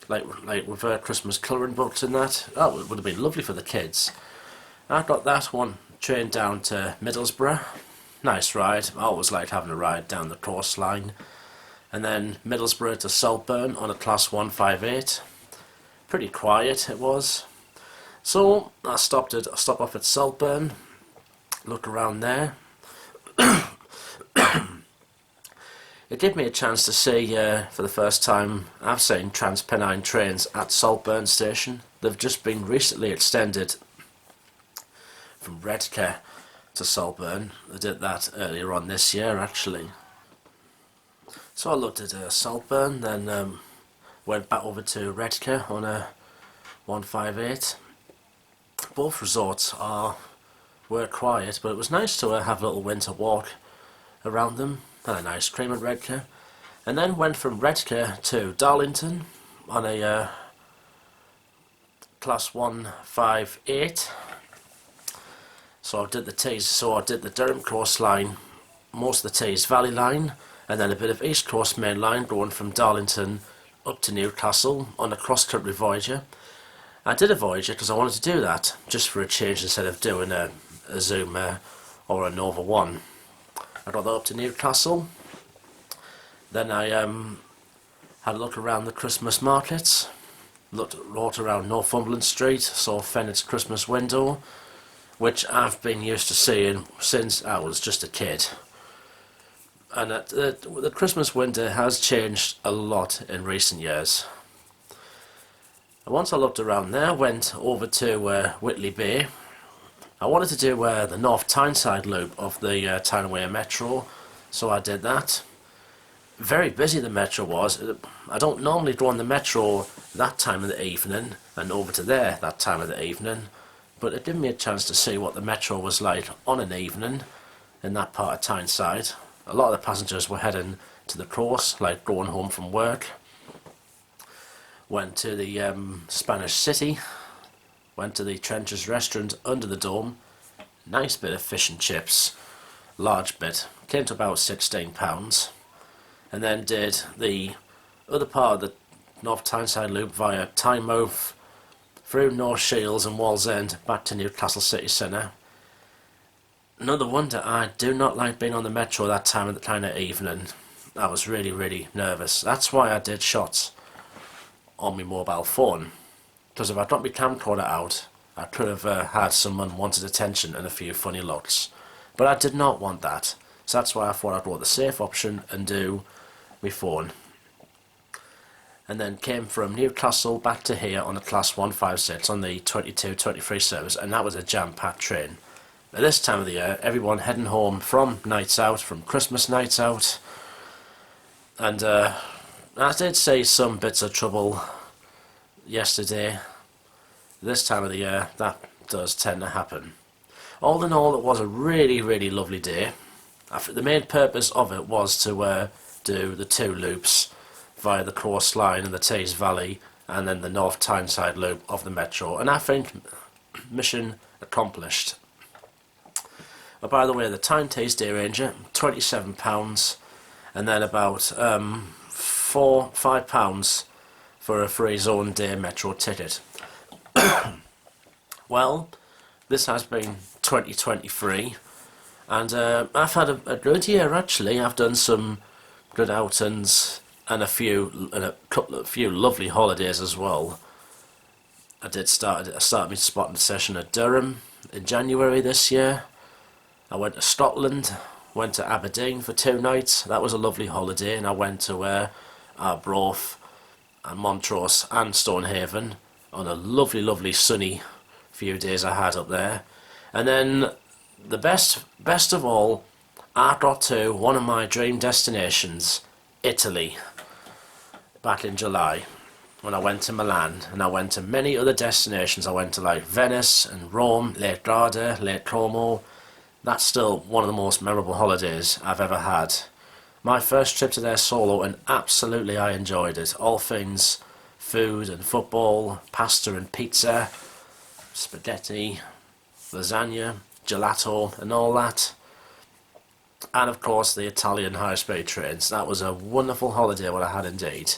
like with Christmas colouring books and that. Oh, it would have been lovely for the kids. I got that one train down to Middlesbrough. Nice ride. I always liked having a ride down the coastline. And then Middlesbrough to Saltburn on a class 158. Pretty quiet it was. So I stopped off at Saltburn, look around there. It gave me a chance to see, for the first time, I've seen Transpennine trains at Saltburn station. They've just been recently extended from Redcar to Saltburn. They did that earlier on this year, actually. So I looked at Saltburn, then went back over to Redcar on a 158. Both resorts were quiet, but it was nice to have a little winter walk around them. Had an ice cream at Redcar, and then went from Redcar to Darlington on a class 158. So I did the Tees. So I did the Durham coastline, most of the Tees Valley line, and then a bit of East Coast main line going from Darlington up to Newcastle on a cross-country Voyager. I did a Voyager because I wanted to do that just for a change instead of doing a Zoom or a Nova 1. I got that up to Newcastle. Then I had a look around the Christmas markets, walked around Northumberland Street, saw Fennett's Christmas window, which I've been used to seeing since I was just a kid. And the Christmas window has changed a lot in recent years. And once I looked around there, went over to Whitley Bay. I wanted to do the North Tyneside loop of the Tyne and Tees Metro, so I did that. Very busy the Metro was. I don't normally go on the Metro that time of the evening and over to there that time of the evening, but it gave me a chance to see what the Metro was like on an evening in that part of Tyneside. A lot of the passengers were heading to the coast, like going home from work. Went to the Spanish City. Went to the Trenches restaurant under the dome. Nice bit of fish and chips. Large bit. Came to about £16. And then did the other part of the North Tyneside loop via Tynemouth, through North Shields and Wallsend, back to Newcastle City Centre. Another wonder, I do not like being on the Metro that time of the kind of evening. I was really, really nervous. That's why I did shots on my mobile phone. Because if I dropped my camcorder out, I could have had some unwanted attention and a few funny looks. But I did not want that. So that's why I thought I'd go the safe option and do my phone. And then came from Newcastle back to here on a class 156 on the 22-23 service, and that was a jam-packed train. At this time of the year, everyone heading home from nights out, from Christmas nights out. And I did see some bits of trouble yesterday. This time of the year, that does tend to happen. All in all, it was a really, really lovely day. The main purpose of it was to do the two loops via the coastline and the Tees Valley, and then the North Tyneside loop of the Metro. And I think mission accomplished. But by the way, the Tyne and Tees Day Ranger, £27, and then about £5 for a free Zone Day Metro ticket. Well, this has been 2023, and I've had a good year actually. I've done some good outings and a few lovely holidays as well. I started my spotting session at Durham in January this year. I went to Scotland, went to Aberdeen for 2 nights. That was a lovely holiday, and I went to Arbroath and Montrose and Stonehaven on a lovely sunny few days I had up there. And then the best of all, I got to one of my dream destinations, Italy, back in July when I went to Milan, and I went to many other destinations. I went to like Venice and Rome, Lake Garda, Lake Como. That's still one of the most memorable holidays I've ever had. My first trip to there solo, and absolutely I enjoyed it. All things food and football, pasta and pizza, spaghetti, lasagna, gelato and all that. And of course the Italian high-speed trains. That was a wonderful holiday what I had indeed.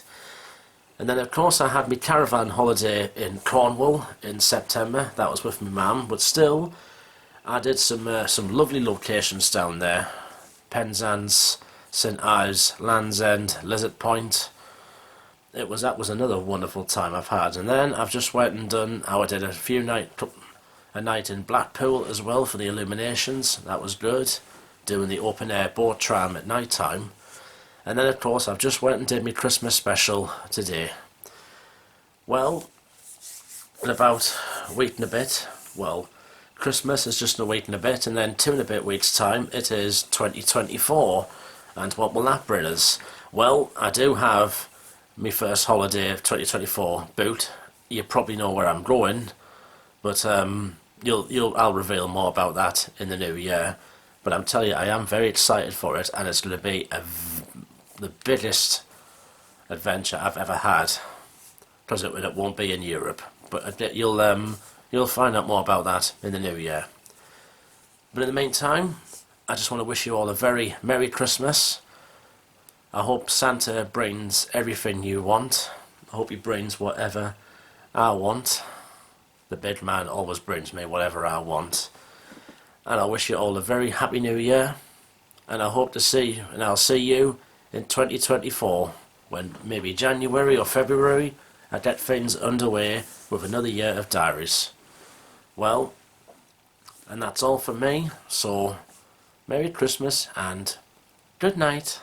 And then of course I had my caravan holiday in Cornwall in September. That was with my mum, but still I did some lovely locations down there. Penzance, St Ives, Land's End, Lizard Point. That was another wonderful time I've had. And then I've just went and done, I did a night in Blackpool as well for the illuminations. That was good. Doing the open air boat tram at night time. And then of course I've just went and did my Christmas special today. Well, in about a week and a bit, well, Christmas is just in a week and a bit, and then 2 and a bit weeks time it is 2024. And what will that bring us? Well, I do have my first holiday of 2024 booked. You probably know where I'm going, but I'll reveal more about that in the new year. But I'm telling you, I am very excited for it, and it's going to be the biggest adventure I've ever had, because it won't be in Europe. But you'll find out more about that in the new year. But in the meantime, I just want to wish you all a very Merry Christmas. I hope Santa brings everything you want. I hope he brings whatever I want. The big man always brings me whatever I want. And I wish you all a very happy new year. And I hope to see you, and I'll see you in 2024, when maybe January or February I get things underway with another year of Diaries. Well, and that's all from me, so Merry Christmas and good night.